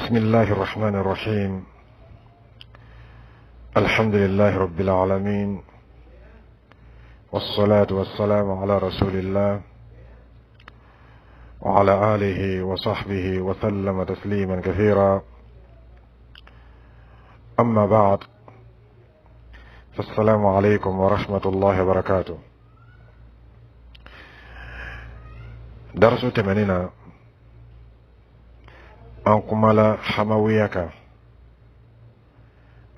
بسم الله الرحمن الرحيم. الحمد لله رب العالمين، والصلاة والسلام على رسول الله وعلى آله وصحبه وسلم تسليما كثيرا. أما بعد، فالسلام عليكم ورحمة الله وبركاته. درس تمنينا أنكم على حمويك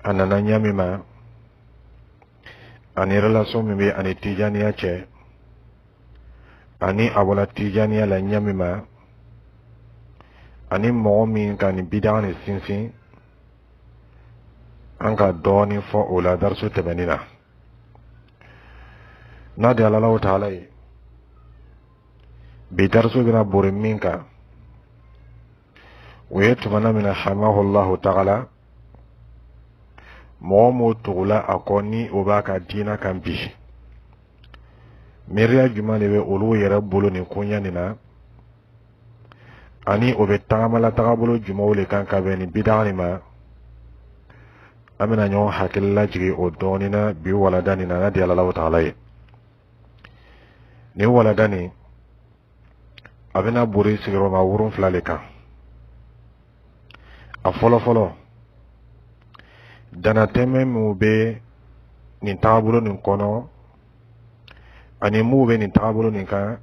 أننا نيامما أني رلاسومي بي أني تيجانيا چه أني أولا تيجانيا لنيامما أني مؤمن كان بداني سنسين أنك دوني فأولا درس تمنينا نادي على الله تعالى بدرس بنا بورمينك ويتمنى من حماه الله تعالى مومو تغلا أكوني وباك دينا كان بيش مريا جمالي بأولو يربولو نكونيا ننا أني وبتعمل تغابلو جمولي كان كابيني بداني ما أمنا نيو حكي الله جري أدونينا بيو ولدانينا ندي على الله تعالى نيو ولداني أبنا بوري سيرو ما ورون فلاليكا afolo dana teme mu be nin tabulo nin kono ani mu be nin tabulo nin kan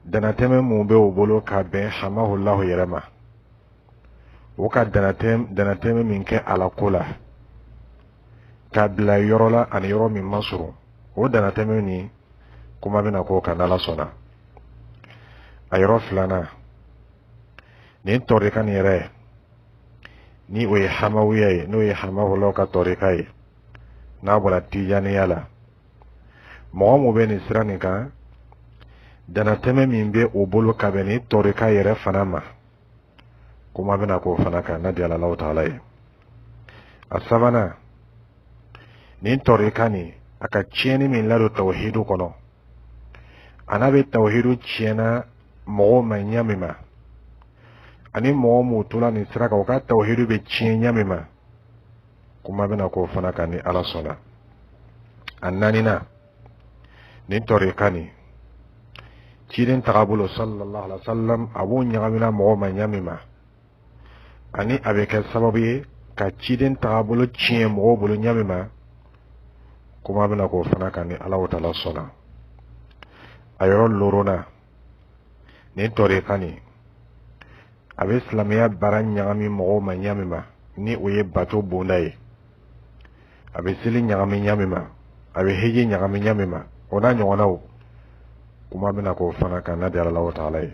dana teme mu be o bolo ka be hamahullahu yarama o ka dana teme min ke ala kula ka bila yorola ani yoro min masuru o dana teme ni kuma bena ko kanala sona ayro flana nin tori kan yere ni o ye hamawiya ye n'o ye hamahulaw ka tɔrika ye n'a bɔra tijaniya la mɔgɔ mun bɛ nin sira nin kan danatɛmɛ min bɛ o bolo ka bɛn ni tɔrika yɛrɛ fana ma kuma bɛna k'o fana kan na di Allahu Taala ye. A sabanan nin tɔrika nin a ka tiɲɛni min ladon tawhidu kɔnɔ a n'a bɛ tawhidu tiɲɛna mɔgɔw ma ɲɛ min ma ani mɔgɔ mu tola nin sira kan o ka tawhidu bɛ tiɲɛ ɲɛ min ma kuma bɛna k'o fana kan ni Ala sɔnna. A naaninan nin tɔrika nin ciden tagabolo sallallahu alaihi wa sallam a b'o ɲagamina mɔgɔ ma ɲɛ min ma ani a bɛ kɛ sababu ye ka ciden tagabolo tiɲɛ mɔgɔw bolo ɲɛ min ma kuma bɛna k'o fana kan ni Ala Taala sɔnna. A yɔrɔ lorona nin tɔrika nin a bɛ silamɛya baara ɲagami mɔgɔw ma ɲɛ min ma ni o ye bato bonda ye a bɛ seli ɲagami ɲɛ min ma a bɛ hiji ɲagami ɲɛ min ma o n'a ɲɔgɔnnaw kuma bɛna k'o fana kan na di Allahu Taala ye.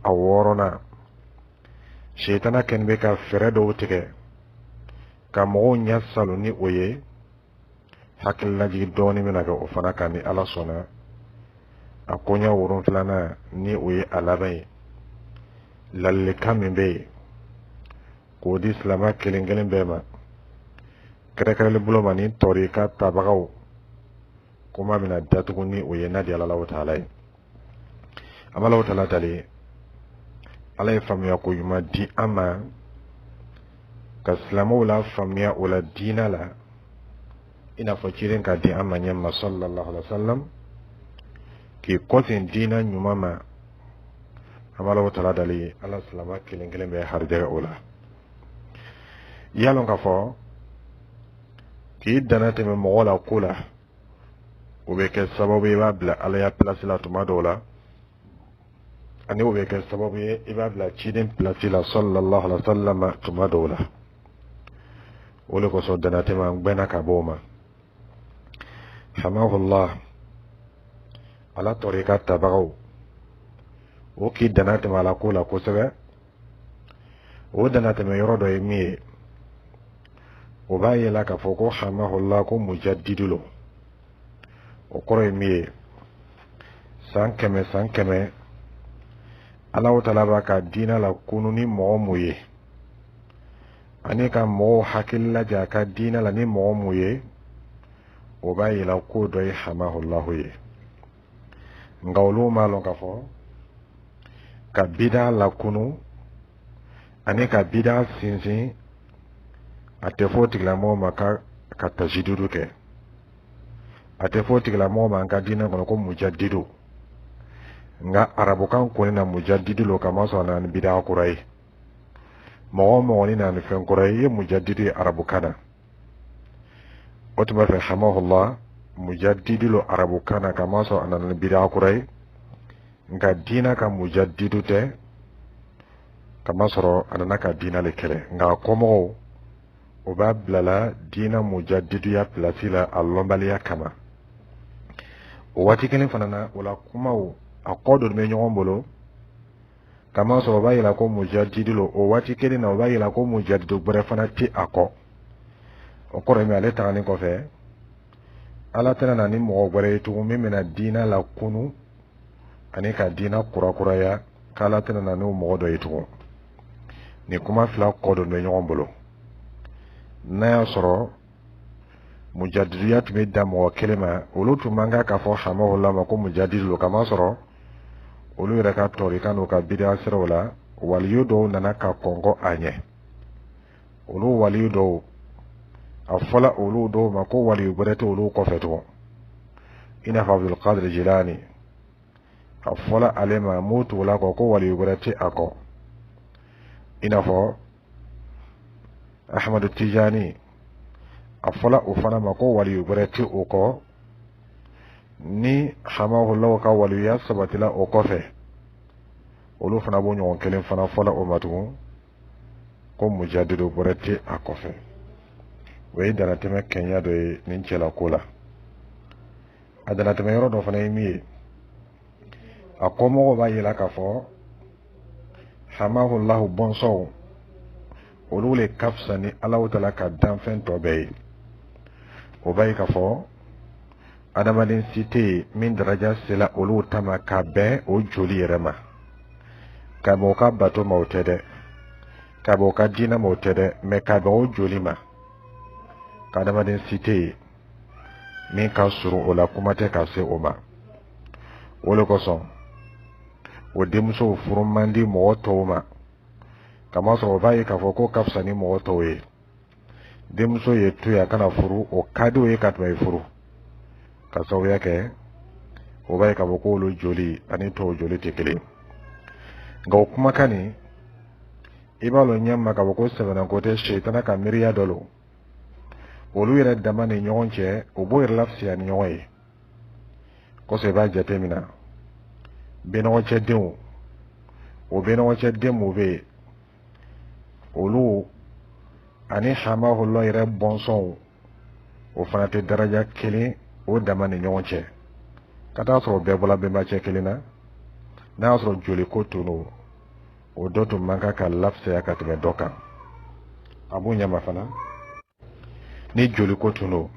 A wɔɔrɔnan sitana kɛni bɛ ka fɛɛrɛ dɔw tigɛ ka mɔgɔw ɲɛ salo ni o ye hakililajigi dɔɔni bɛna kɛ o fana kan ni Ala sɔnna. A koɲɛ wolonfilanan ni o ye a laban ye lallikan min bɛ yen k'o di silamɛ kelen kelen bɛɛ ma kɛrɛkɛrɛnli bolo ma ni tɔrika tabagaw kuma bɛna datugu ni o ye na di Allahu Taala ye. An bɛ Allahu Taala deli Ala ye faamuya ko ɲuman di an ma ka silamɛw la faamuya o la diinɛ la i n'a fɔ cilen ka di an ma ɲɛ ma sallallahu alaihi wa sallam k'i kɔsegin diinɛ ɲuman ma. An bɛ Allahu Taala deli Ala silamɛ kelen kelen bɛɛ harijɛgɛ o la. I y'a lɔn k'a fɔ k'i dana tɛmɛ mɔgɔ la ko la o bɛ kɛ sababu ye i b'a bila Ala ya pilasi la tuma dɔw la ani o bɛ kɛ sababu ye i b'a bila ciden pilasi la sallallahu alaihi wa sallam tuma dɔw la. O de kosɔn dana tɛmɛ an gbɛnna ka bɔ o ma. Hamahullah Ala tɔrika tabagaw o k'i dana tɛmɛ a la ko la kosɛbɛ o dana tɛmɛ yɔrɔ dɔ ye min ye o b'a yela k'a fɔ ko hamahullah ko mujaddidu lo o kɔrɔ ye min ye san kɛmɛ Allahu Taala b'a ka diinɛ la kunu ni mɔgɔ mun ye ani ka mɔgɔw hakili laja a ka diinɛ la ni mɔgɔ mun ye o b'a yela ko dɔ ye hamahullahu ye. Nka olu m'a lɔn k'a fɔ ka bida lakunu ani ka bida sinsin a tɛ fɔ tigilamɔgɔ ma ka tajidudu kɛ a tɛ fɔ tigilamɔgɔ ma an ka diinɛ kɔnɔ ko mujaddidu nga arabukan kɔni na mujaddidu lo kama sɔn na ni bida kura ye mɔgɔ mɔgɔ ni na ni fɛn kura ye mujaddidu ye arabukan na o tuma fɛ hamahullah mujaddidu lo arabukan na kama sɔn na ni bida kura ye nga diina ka mujaddidu tɛ kama sɔrɔ a nana ka diina le kɛlɛ nga kɔmɔgɔw o b'a bilala diina mujaddiduya pilasi la a lɔnbaliya kama o waati kelen fana na o la kumaw a kɔ dɔ bɛ ɲɔgɔn bolo kama sɔrɔ o b'a yira ko mujaddidu lo o waati kelen na o b'a yira ko mujaddidu bɛrɛ fana tɛ a kɔ o kɔrɔ ye min ale tagalen kɔfɛ ala tɛna na ni mɔgɔ wɛrɛ ye tugun min bɛna diina la kunu ani ka diina kurakuraya k'ala tɛna na n'o mɔgɔ dɔ ye tugun ni kuma fila kɔ dɔ bɛ ɲɔgɔn bolo n'a y'a sɔrɔ mujaddiduya tun bɛ da mɔgɔ kelen ma olu tun man kan k'a fɔ hamahullah ma ko mujaddidu lo kama sɔrɔ olu yɛrɛ ka tɔrikan n'u ka bidaa siraw la waliyu dɔw nana ka kɔnkɔ a ɲɛ olu waliyu dɔw a fɔla olu dɔw ma ko waliyu wɛrɛ tɛ olu kɔfɛ tugun i n'a fɔ Abdul Qadir Jilani a fɔla ale ma m'o tugula kɔ ko waliyu wɛrɛ tɛ a kɔ i n'a fɔ Ahmadu Tijani a fɔla o fana ma ko waliyu wɛrɛ tɛ o kɔ ni hamahullah ka waliyuya sabatila o kɔfɛ olu fana b'o ɲɔgɔn kelen fana fɔla o ma tugun ko mujaddidu wɛrɛ tɛ a kɔfɛ o ye danatɛmɛ kɛnya dɔ ye nin cɛla ko la a danatɛmɛ yɔrɔ dɔ fana ye min ye a kɔmɔgɔw b'a yela k'a fɔ hamahullah bɔnsɔnw olu le ka fisa ni Alahu Taala ka danfɛn tɔ bɛɛ ye o b'a ye k'a fɔ adamaden si tɛ yen min daraja sela olu ta ma ka bɛn o joli yɛrɛ ma ka bɛn o ka bato ma o tɛ dɛ ka bɛn o ka diinɛ ma o tɛ dɛ mɛ ka bɛn o joli ma ka adamaden si tɛ yen min ka surun o la kuma tɛ ka se o ma o le kosɔn o denmusow furu man di mɔgɔ tɔw ma kama sɔrɔ o b'a ye k'a fɔ ko ka fisa ni mɔgɔ tɔw ye denmuso ye to ye a kana furu o ka di o ye ka tɛmɛ furu ka sababuya kɛ o b'a ye k'a fɔ ko olu joli ani tɔw joli tɛ kelen nka o kumakan nin i b'a lɔn ɲɛ ma k'a fɔ ko sɛbɛnnako tɛ sitana ka miiriya dɔ lo olu yɛrɛ dama ni ɲɔgɔn cɛ o b'o yɛrɛ lafisiya ni ɲɔgɔn ye kosɔn i b'a jate minna bɛnɔgɔcɛdenw o bɛnɔgɔcɛden mun bɛ yen olu ani hamahullah yɛrɛ bɔnsɔnw o fana tɛ daraja kelen o dama ni ɲɔgɔn cɛ ka taa sɔrɔ bɛɛ bɔla bɛnbacɛ kelen na n'a y'a sɔrɔ joli ko tunu o dɔ tun man kan ka lafisaya ka tɛmɛ dɔ kan a b'u ɲɛma fana ni joli ko tunu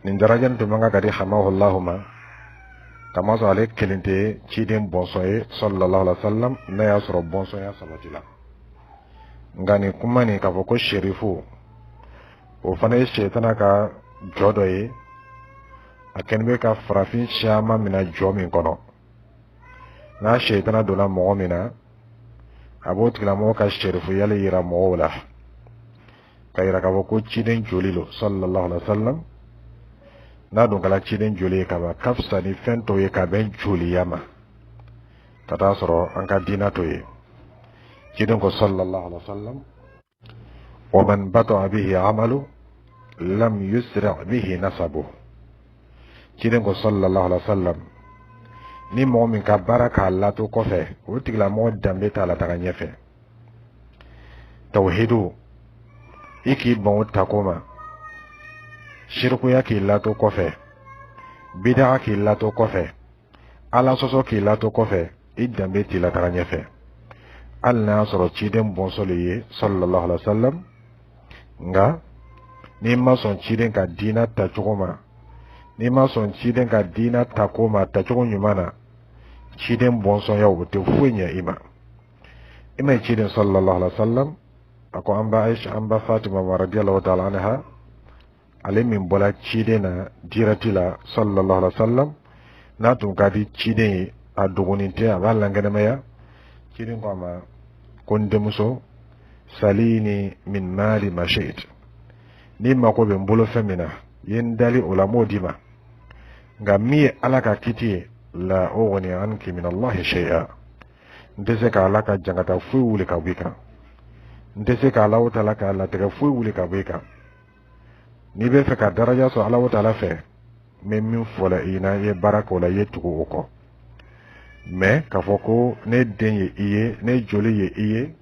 nin daraja nin tun man kan ka di hamahullah ma kama sɔrɔ ale kelen tɛ ciden bɔnsɔn ye sallallahu alaihi wa sallam n'a y'a sɔrɔ bɔnsɔnya sabatila nka nin kuma nin k'a fɔ ko sherifu o fana ye sitana ka jɔ dɔ ye a kɛlen bɛ ka farafin caman minɛ jɔ min kɔnɔ n'a sitana donna mɔgɔ min na a b'o tigilamɔgɔ ka sherifuyali yira mɔgɔw la ka yira k'a fɔ ko ciden joli lo sallallahu alaihi wa sallam n'a dun kɛra ciden joli ye kaban ka fisa ni fɛn tɔw ye ka bɛn joliya ma ka taa sɔrɔ an ka diina to ye ciden ko sallallahu alaihi wa sallam wa man bata'a bihi amalu lam yusra bihi nasabu ciden ko sallallahu alaihi wa sallam ni mɔgɔ min ka baara k'a lato kɔfɛ o tigilamɔgɔ danbe t'a la taga ɲɛfɛ tawhidu i k'i ban o tako ma shirkuya k'i lato kɔfɛ bidaa k'i lato kɔfɛ ala sɔsɔ k'i lato kɔfɛ i danbe t'i la taga ɲɛfɛ hali n'a y'a sɔrɔ ciden bɔnsɔli ye sallallahu alaihi wa sallam nka n'i ma sɔn ciden ka diina tacogo ma n'i ma sɔn ciden ka diina tako ma tacogo ɲuman na ciden bɔnsɔnya o tɛ foyi ɲɛ i ma i ma ye ciden sallallahu alaihi wa sallam a ko an ba Aisha an ba Fatima radiyallahu ta'ala anha ale min bɔra ciden na dirati la sallallahu alaihi wa sallam n'a tun ka di ciden ye a dogonin tɛ a b'a lankɛnɛmaya ciden ko a ma kondemuso salini min mali mashit ni mako be mbolo femina yen dali ulamo dima nga mi alaka kiti la ughni anki min Allah shay'a ndese ka alaka jangata fu wuli ka wika ndese ka Allah ta'ala ka Allah tega fu wuli ka wika ni be fe ka daraja so Allah ta'ala fe min fola ina ye barako la yetugo uko me ka foko ne denye iye ne joli ye iye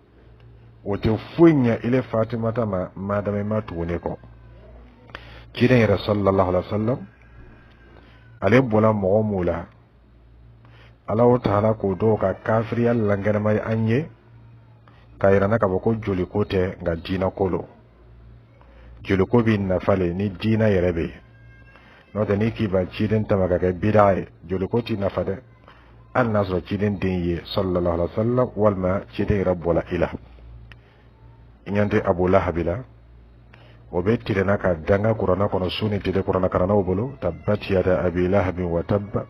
wote funya ile Fatima tama madame matuone ko kire sallallahu alaihi wasallam ale bola mo mula Allah ta'ala ko do ka kafiriya langana mai anye kairana ka boko joli kote nga dina kolo joli ko bin na fale ni dina yerebe no da ni ki ba ciden tamaga ga bidai joli ko ti na fade an nasro ciden dinye sallallahu alaihi wasallam wal ma ciden rabbula ila inyande Abu Lahabila obe tirena ka danga qur'ana kono suni tide qur'ana karana obolo tabbat yada abi lahabin wa tabba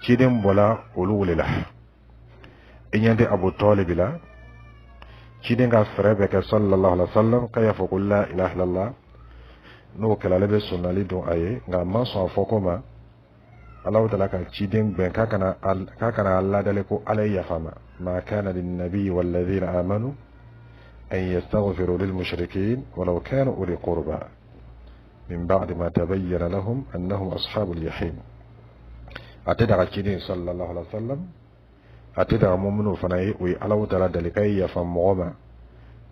ciden bola ululila inyande Abu Talibila ciden ga frebe ke sallallahu alaihi wasallam kaya faqul la ilaha illallah no kala lebe sunali do aye nga maso fokoma Allah ta'ala ka ciden ben kakana Allah dale ko alayya fama ma kana lin nabiy wal ladina amanu أن يستغفروا للمشركين ولو كانوا أولي قربى من بعد ما تبين لهم أنهم أصحاب الجحيم أتدعى كدين صلى الله عليه وسلم أتدعى مؤمن فنائي ويألو تلا دلكي يفهم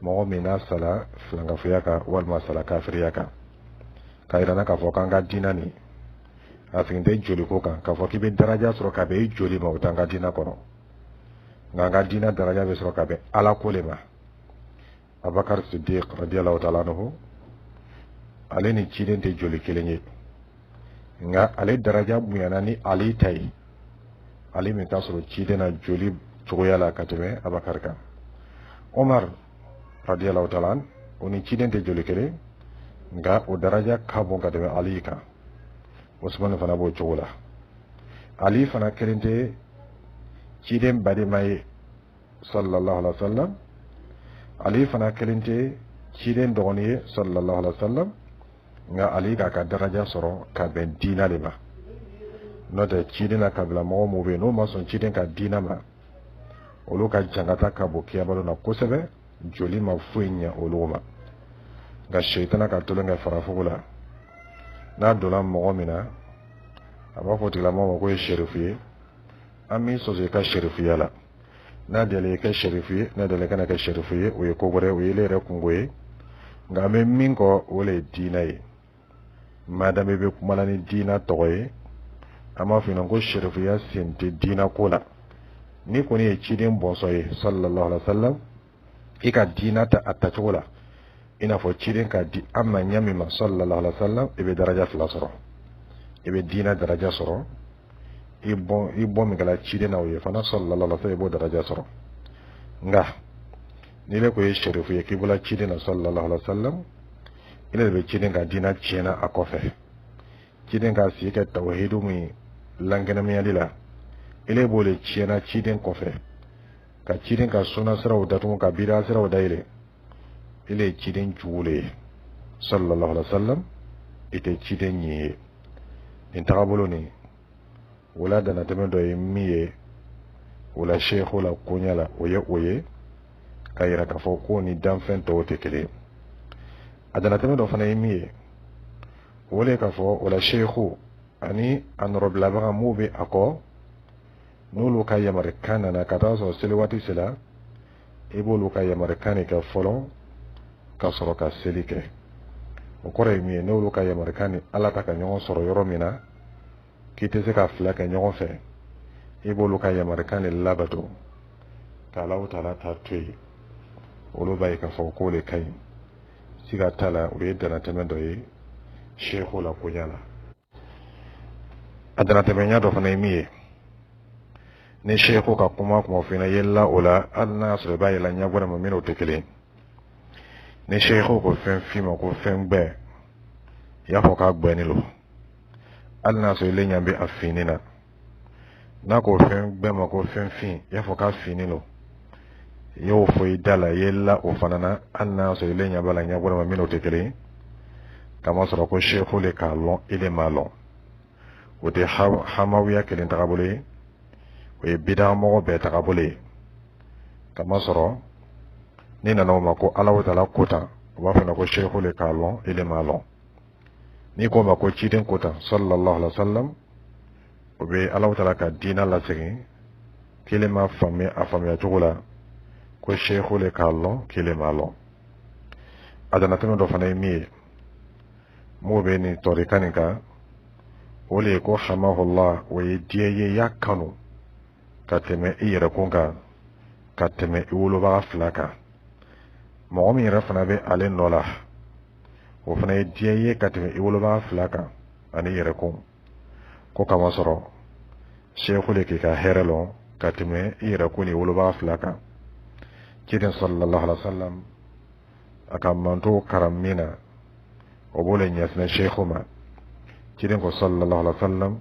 مغمي ناسلا فلنغفياك والماسلا كافرياك كايرانا كفوكانغا ديناني أفين دي جولي كوكا كفوكي بين درجة سروكا بي جولي موتانغا دينا كونو غانغا دينا درجة بسروكا بي ألا كولما Abakar Siddiq radiyallahu ta'ala anhu ale ni ciden te joli kelenye nga ale daraja buyana ni ali tay ali min tasoro cidena joli cogoyala kateme Abakar kan Omar radiyallahu ta'ala oni ciden te joli kele nga o daraja kabon kateme ali kan Usman fana bo cogola ali fana kelente ciden bade may sallallahu alaihi wasallam Ali fana kelente ciden dogoniye sallallahu alaihi wasallam nga ali ka daraja soro ka ben dina le ma no de ciden ka bla mo mo be no ma son ciden ka dina ma olu ka jangata ka bo kiyabalo na kosebe joli ma fuenya oluma nga shaytana ka tolo nga farafugula na dola mo mina aba foti la mo ko sherifiye ami soje ka sherifiya la na dele ka sherifi na dele kana ka sherifi o ko gore o ile re kungoye nga me minko wole dinaye madame be kumala ni dina toye ama fina ko sherifi ya sente dina kola ni ko ni chidin bonsoye sallallahu alaihi wasallam ika dina ta atachola ina fo chidin ka di amma nyami ma sallallahu alaihi wasallam ibe daraja flasoro ibe dina daraja soro ibon mi gala chide na oye fana sallallahu alaihi wasallam bo daraja soro nga ni le ko sherifu ye kibula chide na sallallahu alaihi wasallam ile be chide ga dina chena akofe chide ga sike tawhidu mi langena mi alila ile bole chena chide kofe ka chide ga suna sira odatu ka bira sira odaile ile chide jule sallallahu alaihi wasallam ite chide nyi intabolo ni wala dana teme do miye wala sheikh wala kunyala oye kayira ka fo ko ni danfen to tekele adana teme do fana miye wala ka fo wala sheikh ani an robla ba mube ako nulu ka yamar kana na kata so selwati sela ibolu ka yamar kana ka folo ka soro ka selike o kore miye nulu ka yamar kana ala ta ka nyon soro yoromina kite se ka fila ka ɲɔgɔn fɛ i b'olu ka yamarukan le labato k'Alahu Taala ta to yen olu b'a ye k'a fɔ k'o le ka ɲi siga t'a la o ye danatɛmɛ dɔ ye sheikhu la koɲa la a danatɛmɛnya dɔ fana ye min ye ni sheikhu ka kuma fina yella o la hali n'a sɔrɔ i b'a yɛlɛ ɲɛgɔrɛ ma minnu tɛ kelen ni sheikhu ko fɛn fin ma ko fɛn gbɛ i y'a fɔ k'a gbɛni lo hali n'a sɔrɔ ile ɲɛ bɛ a fini na n'a ko fɛn gbɛ ma ko fɛn fin i y'a fɔ k'a fini lo yo foi dala yella o fanana anna so ile nya bala nya bora mino tekele kama soro ko sheikhu le kalon ile malon wote hamawiya kelen tagabole o bida mo be tagabole kama soro ni nana ma ko alaw tala kota wa fana ko sheikhu le kalon ile malon ni ko ma ko ciden kota sallallahu alaihi wasallam o be alaw tala ka dina la segi kilema famme afamya tugula ko sheikhu le kalon kile malon adana tano do fana mi mo be ni torikanika ole ko hamahullah wa diye ya kanu kateme ira kunga kateme iwolo ba flaka mo mi rafana be ale nola o fana diye kateme iwolo ba flaka ani ira kun ko kama soro sheikhu le ka herelo kateme ira kuni iwolo ba flaka kidin sallallahu alaihi wasallam akamanto karamina o bole nyasna sheikhu ma kidin ko sallallahu alaihi wasallam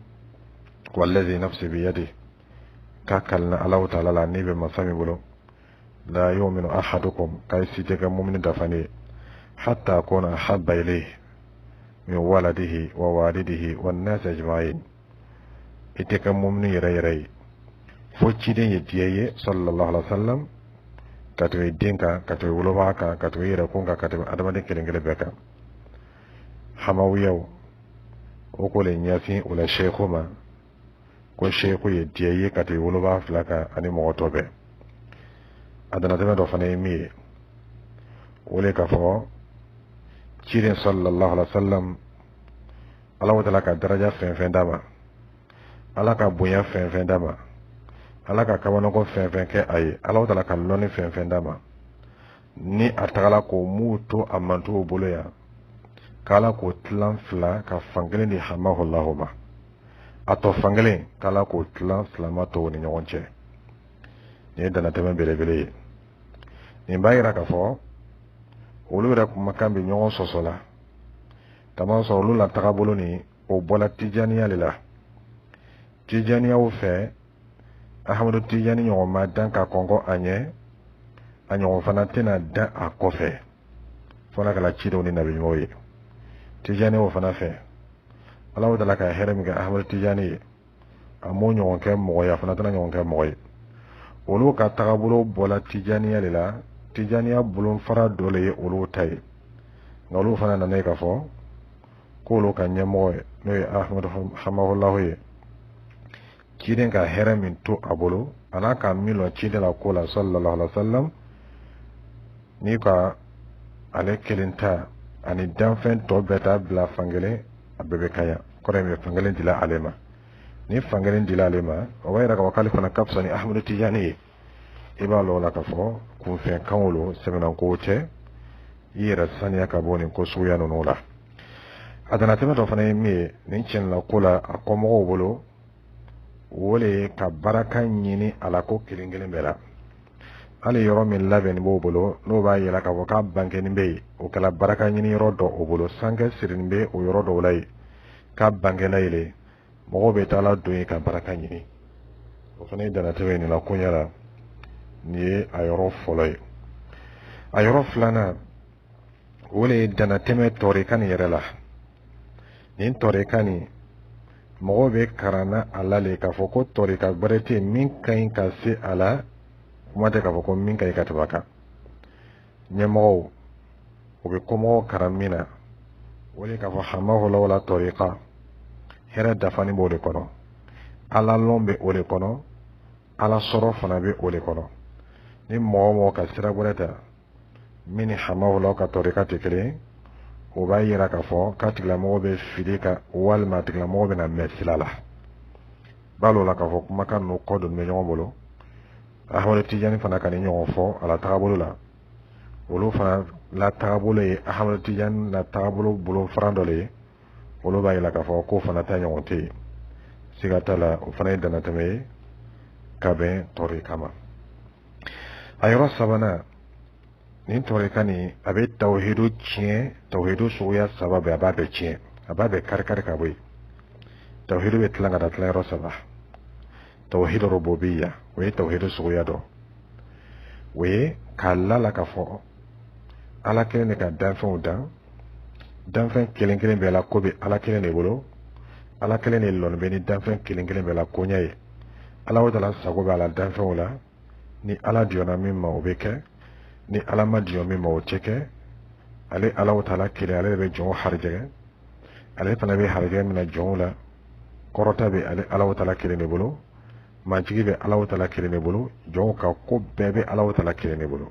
wallazi nafsi bi yadi kakalna Allah ta'ala la nibe masami bulo la yu'minu ahadukum kay sitega mu'min dafani hatta kuna habba ilayhi min waladihi wa walidihi wan nas ajma'in iteka mu'min yare fo kidin yediye sallallahu alaihi wasallam katwe dinka katwe wulowaka katwe yare kunga katwe adamade kelengele beka hamawiyaw okole nyasi ula sheikhu ma ko sheikhu ye diye kati wuluba flaka ani motobe adana teme do fane mi wole ka fo cirin sallallahu alaihi wasallam ala wala ka daraja fen dama ala ka bunya fen dama ala ka kabano ko fen ke ay ala wala ka loni fen dama ni atagala ko muto amanto boloya kala ko tlan fla ka fangelen di hamahullahu ma ato fangelen kala ko tlan flama to ni nyonche ni dana teme belebele ni bayira ka fo olu ra kuma kambe nyon sosola tama so olu la tagabolo ni o bola tijaniya lela tijaniya o fe ahmadu tijani nyon ma dan ka kongo anye anyon fana tena da akofe fona kala chido ni nabi moyi tijani o fana fe Allah wadala ka herem ga ahmad tijani amo nyon ke mo ya fana tana nyon ke mo olu ka tagabulo bola tijani ya lela tijani ya bulun fara dole olu tay ngolu fana na ne ka fo ko lo ka nyamo no ahmad hamahullah ye kiden ka herem to abolo ana ka milo kiden la kola sallallahu alaihi wasallam ni ka ale kelinta ani danfen to beta bla fangele abebe kaya kore me fangele dila alema ni fangele dila alema o wayra ka wakali fana kapsani ahmadu tijani ibalo la ka fo kun fe kanwolo semena ko che yira saniya ka boni ko suya no nola adana tema to fana mi nin chen la kula akomo bolo wole ka baraka nyini ala ko kilingelen bela ali yoro min laben bo bolo no ba yela ka ka banke ni be o kala baraka nyini yoro do o bolo sanke sirin be o yoro do lay ka banke layle mo be tala do ka baraka nyini o fane dana tewe ni la kunyara ni ayoro folay ayoro flana wole dana teme tori kan yerela nin tori kani mo be karana alale ka foko tori ka barete min kain ka se ala kuma te ka fɔ ko min ka i ka tɛmɛ kan ɲɛmɔgɔw u bɛ kɔmɔgɔw karan min na o de k'a fɔ hamahulaw la tɔrika hɛrɛ dafani b'o de kɔnɔ ala lɔn bɛ o de kɔnɔ ala sɔrɔ fana bɛ o de kɔnɔ ni mɔgɔ mɔgɔ ka sira wɛrɛ ta min ni hamahulaw ka tɔrika tɛ kelen o b'a yira k'a fɔ k'a tigilamɔgɔ bɛ fili ka walima a tigilamɔgɔ bɛ na mɛn sira la b'a lɔ la k'a fɔ kumakan ninnu kɔ don bɛ ɲɔgɔn bolo ahmad tijani fana kan ɲɔgɔn fɔ ala tagabolo la olu fana la tagabolo ye ahmad tijani la tagabolo bolo faran dɔ le ye olu b'a yira k'a fɔ ko fana ta ɲɔgɔn tɛ yen siga t'a la o fana ye danatɛmɛ ye ka bɛn tɔri kama a yɔrɔ sabanan nin tɔrika nin a bɛ tawhidu tiɲɛ tawhidu suguya saba bɛɛ a b'a bɛɛ tiɲɛ a b'a bɛɛ kari-kari ka bɔ yen tawhidu bɛ tilan ka da tilayɔrɔ saba tawhidu rububiyya o ye tawhidu suguya dɔ o ye k'a lala k'a fɔ ala kelen de ka danfɛnw dan danfɛn kelen kelen bɛɛ la ko bɛ ala kelen de bolo ala kelen de lɔnni bɛ ni danfɛn kelen kelen bɛɛ la koɲɛ ye ala o tala sago bɛ a la danfɛnw la ni ala diyɔnna min ma o bɛ kɛ ni ala ma diyɔ min ma o tɛ kɛ ale ala o tala kelen ale de bɛ jɔnw harijɛgɛ ale fana bɛ harijɛgɛ minɛ jɔnw la kɔrɔta bɛ ale ala o tala kelen de bolo majigi bɛ ala o tala kelen de bolo jɔnw ka ko bɛɛ bɛ ala o tala kelen de bolo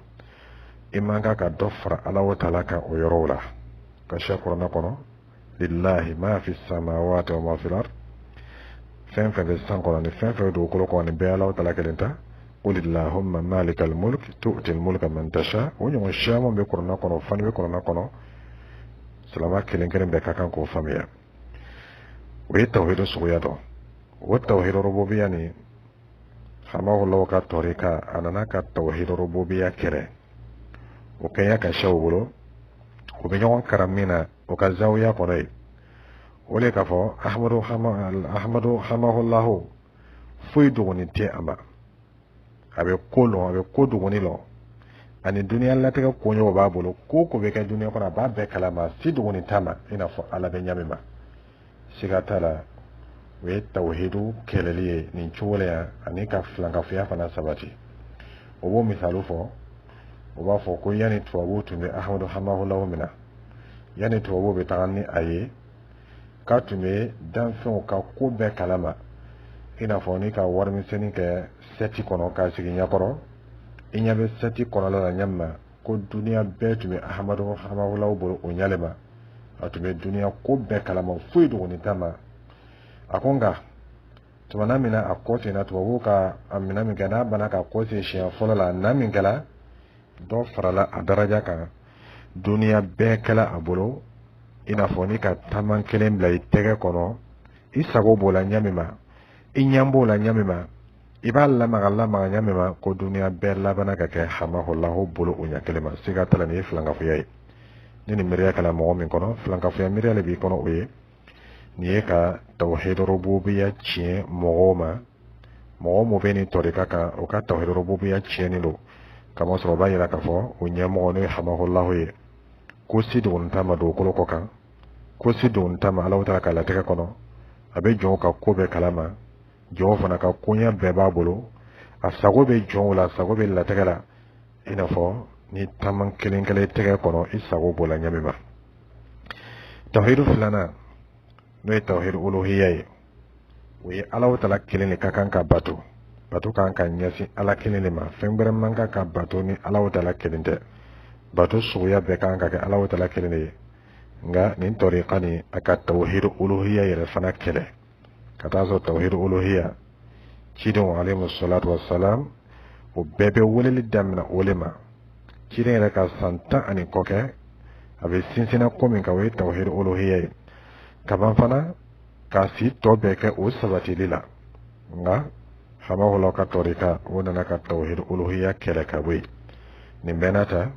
i man kan ka dɔ fara ala o tala kan o yɔrɔw la ka sɛ kuranɛ kɔnɔ lillahi ma fi samawati wa ma fil ard fɛn fɛn bɛ san kɔnɔ ni fɛn fɛn bɛ dugukolo kɔnɔ nin bɛɛ ala o tala kelen ta qul illahumma malikal mulk tu'til mulka man tasha o ɲɔgɔn caman bɛ kuranɛ kɔnɔ o fana bɛ kuranɛ kɔnɔ silama kelen kelen bɛɛ ka kan k'o faamuya o ye tawhidu suguya dɔ o tawhidu rububiyya ni hamahullahu ka tɔrika a nana ka tawhidu rububiyya kɛlɛ o kɛɲɛ ka sɛw bolo o bɛ ɲɔgɔn karam min na o ka zawiya kɔnɔ ye o de k'a fɔ ahmadu hamahullahu foyi dogoni tɛ a ma a bɛ ko lɔn a bɛ ko dogoni lɔn ani duniya latigɛ koɲɛw b'a bolo ko ko bɛ kɛ duniya kɔnɔ a b'a bɛɛ kalama si dogoni t'a ma i n'a fɔ ala bɛ ɲami ma siga t'a la o ye tawhidu kɛlɛli ye nin cogo la yan ani ka filankafoya fana sabati o b'o misali fɔ o b'a fɔ ko yanni tubabuw tun bɛ ahmadu hamahullahu minɛ yanni tubabuw bɛ taga ni a ye k'a tun bɛ danfɛnw ka ko bɛɛ kalama i n'a fɔ ni ka warimisɛnnin kɛ sɛti kɔnɔ k'a sigi ɲɛkɔrɔ i ɲɛ bɛ sɛti kɔnɔla la ɲɛ ma ko duniya bɛɛ tun bɛ ahmadu hamahullahu bolo o ɲɛle ma a tun bɛ duniya ko bɛɛ kalama foyi dogoni t'a ma a ko nka tumana min na a kɔ senna tubabuw ka a minɛ min kɛ n'a banna ka kɔ sen siɲɛ fɔlɔ la na min kɛla dɔ farala a daraja kan duniya bɛɛ kɛla a bolo i n'a fɔ ni ka taman kelen bila i tɛgɛ kɔnɔ i sago b'o la ɲami ma i ɲɛ b'o la ɲami ma i b'a lamaga ɲami ma ko duniya bɛɛ labanna ka kɛ hamahullahu bolo o ɲɛ kelen ma siga t'a la nin ye filankafoya ye ni nin miiriya kɛla mɔgɔ min kɔnɔ filankafoya miiriya le b'i kɔnɔ o ye nin ye ka tawhidu rububiyya tiɲɛ mɔgɔw ma mɔgɔ min bɛ nin tɔrika kan o ka tawhidu rububiyya tiɲɛni don kamasɔrɔ o b'a yira k'a fɔ o ɲɛmɔgɔ n'o ye hamahullahu ye ko si dogoni t'a ma dugukolo kɔ kan ko si dogoni t'a ma ala taala ka latigɛ kɔnɔ a bɛ jɔnw ka ko bɛɛ kalama jɔnw fana ka koɲɛ bɛɛ b'a bolo a sago bɛ jɔnw la a sago bɛ latigɛ la i n'a fɔ ni taman kelen kelen tɛgɛ kɔnɔ i sago b'o la ɲami ma tawhidu filanan n'o ye tawhidu uluhiyya ye o ye ala taala kelen de ka kan ka bato kan ka ɲɛsin ala kelen de ma fɛn wɛrɛ man kan ka bato ni ala taala kelen tɛ bato suguya bɛɛ kan ka kɛ ala taala kelen de ye nka nin tɔrika nin a ka tawhidu uluhiyya yɛrɛ fana kɛlɛ ka taa sɔrɔ tawhidu uluhiyya cidenw alayhimu salatu wassalam o bɛɛ bɛ weleli daminɛ o le ma ciden yɛrɛ ka san 10 ani kɔ kɛ a bɛ sinsinna ko min kan o ye tawhidu uluhiyya ye ka ban fana k'a si tɔ bɛɛ kɛ o sabatili la nka hamahullahu ka tɔrika o nana ka tawhidu uluhiyya kɛlɛ ka bɔ yen nin bɛɛ n'a ta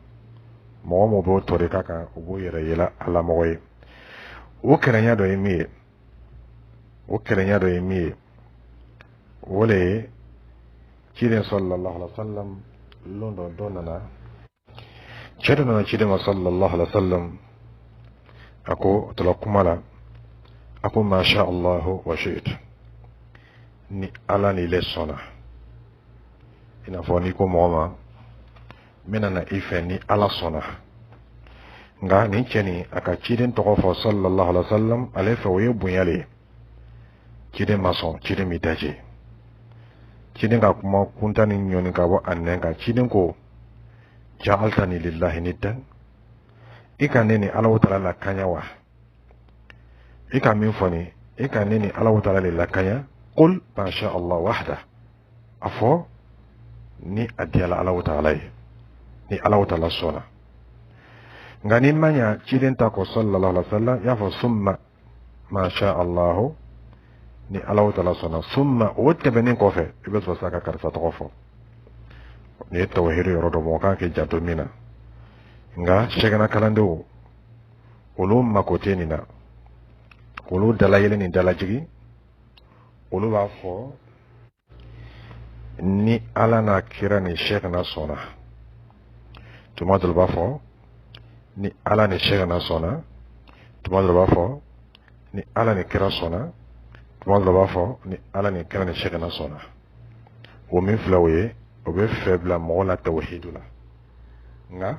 mɔgɔ min b'o tɔrika kan u b'o yɛrɛ yɛlɛ ala mɔgɔ ye o kɛrɛnya dɔ ye min ye o le ye ciden sallallahu alaihi wasallam lon dɔ nana cɛ dɔ nana ciden ma sallallahu alaihi wasallam a ko tala kuma la a ko masha allahu wa shi'it ni ala ni le sɔnna i n'a fɔ n'i ko mɔgɔ ma n bɛna na i fɛ ni ala sɔnna nka nin cɛ nin a ka ciden tɔgɔ fɔ sallallahu alaihi wasallam ale fɛ o ye bonya le ye ciden ma sɔn ciden mi daje ciden ka kuma kunta ni ɲɔni ka bɔ a nɛn kan ciden ko ja'altani lillahi niddan i ka ne ni ala taala la kaɲa wa i ka min fɔ ni i ka ne ni ala taala le la kaɲa qul ma sha Allah wahda a fɔ ni a diyala ala taala ye ni ala taala sɔnna nka ni ma ɲa ciden ta kɔ sallallahu alaihi wasallam y'a fɔ summa ma sha Allah ni ala taala sɔnna summa o tɛmɛnen kɔfɛ i bɛ sɔrɔ sa ka karisa tɔgɔ fɔ ni ye tawhidu yɔrɔ dɔ mɔgɔ kan k'i janto min na nka sɛgɛnna kalandenw olu mako tɛ nin na olu dalayɛlɛn ni dalajigi olu b'a fɔ ni ala n'a kira ni sɛgɛnna sɔnna tuma dɔ b'a fɔ ni ala ni shaykhana sɔnna, tuma dɔ b'a fɔ ni ala ni kira sɔnna, tuma dɔ b'a fɔ ni ala ni kira ni shaykhana sɔnna. O min filɛ o ye o bɛ fɛ bila mɔgɔ la tawhidu la. Nka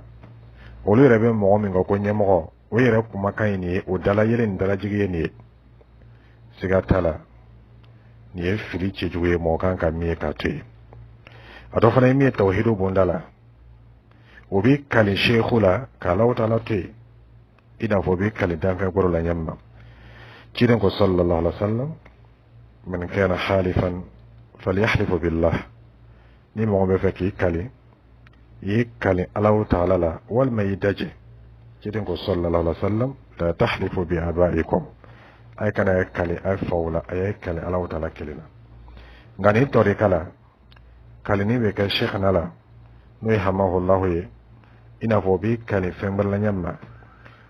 olu yɛrɛ bɛ mɔgɔ min kan ko ɲɛmɔgɔ, o yɛrɛ kumakan ye nin ye, o dala yɛlɛ ni dalajigi ye nin ye. Siga t'a la, nin ye fili cɛjugu ye mɔgɔ kan ka min ye k'a to yen. A dɔ fana ye min ye tawhidu bonda la, o bɛ kali sheikhu la k'Alahu Taala to yen, i n'a fɔ o bɛ kali danfɛn kɔrɔ la ɲɛmin na. Ciden ko sallallahu alaihi wa sallam, man kana halifan falyahlifu billah. Ni mɔgɔ bɛ fɛ k'i kali, i kali Alahu Taala la walima i daje. Ciden ko sallallahu alaihi wa sallam, la tahlifu bi abaikum. Ay kana kali ay fawla ay kali Alahu Taala kelina. Nka ni tɔrika la, kali ni bɛ kɛ sheikhna la, n'o ye hamahullahu ye, i n'a fɔ o bɛ kali fɛn wɛrɛ la ɲɛmin na,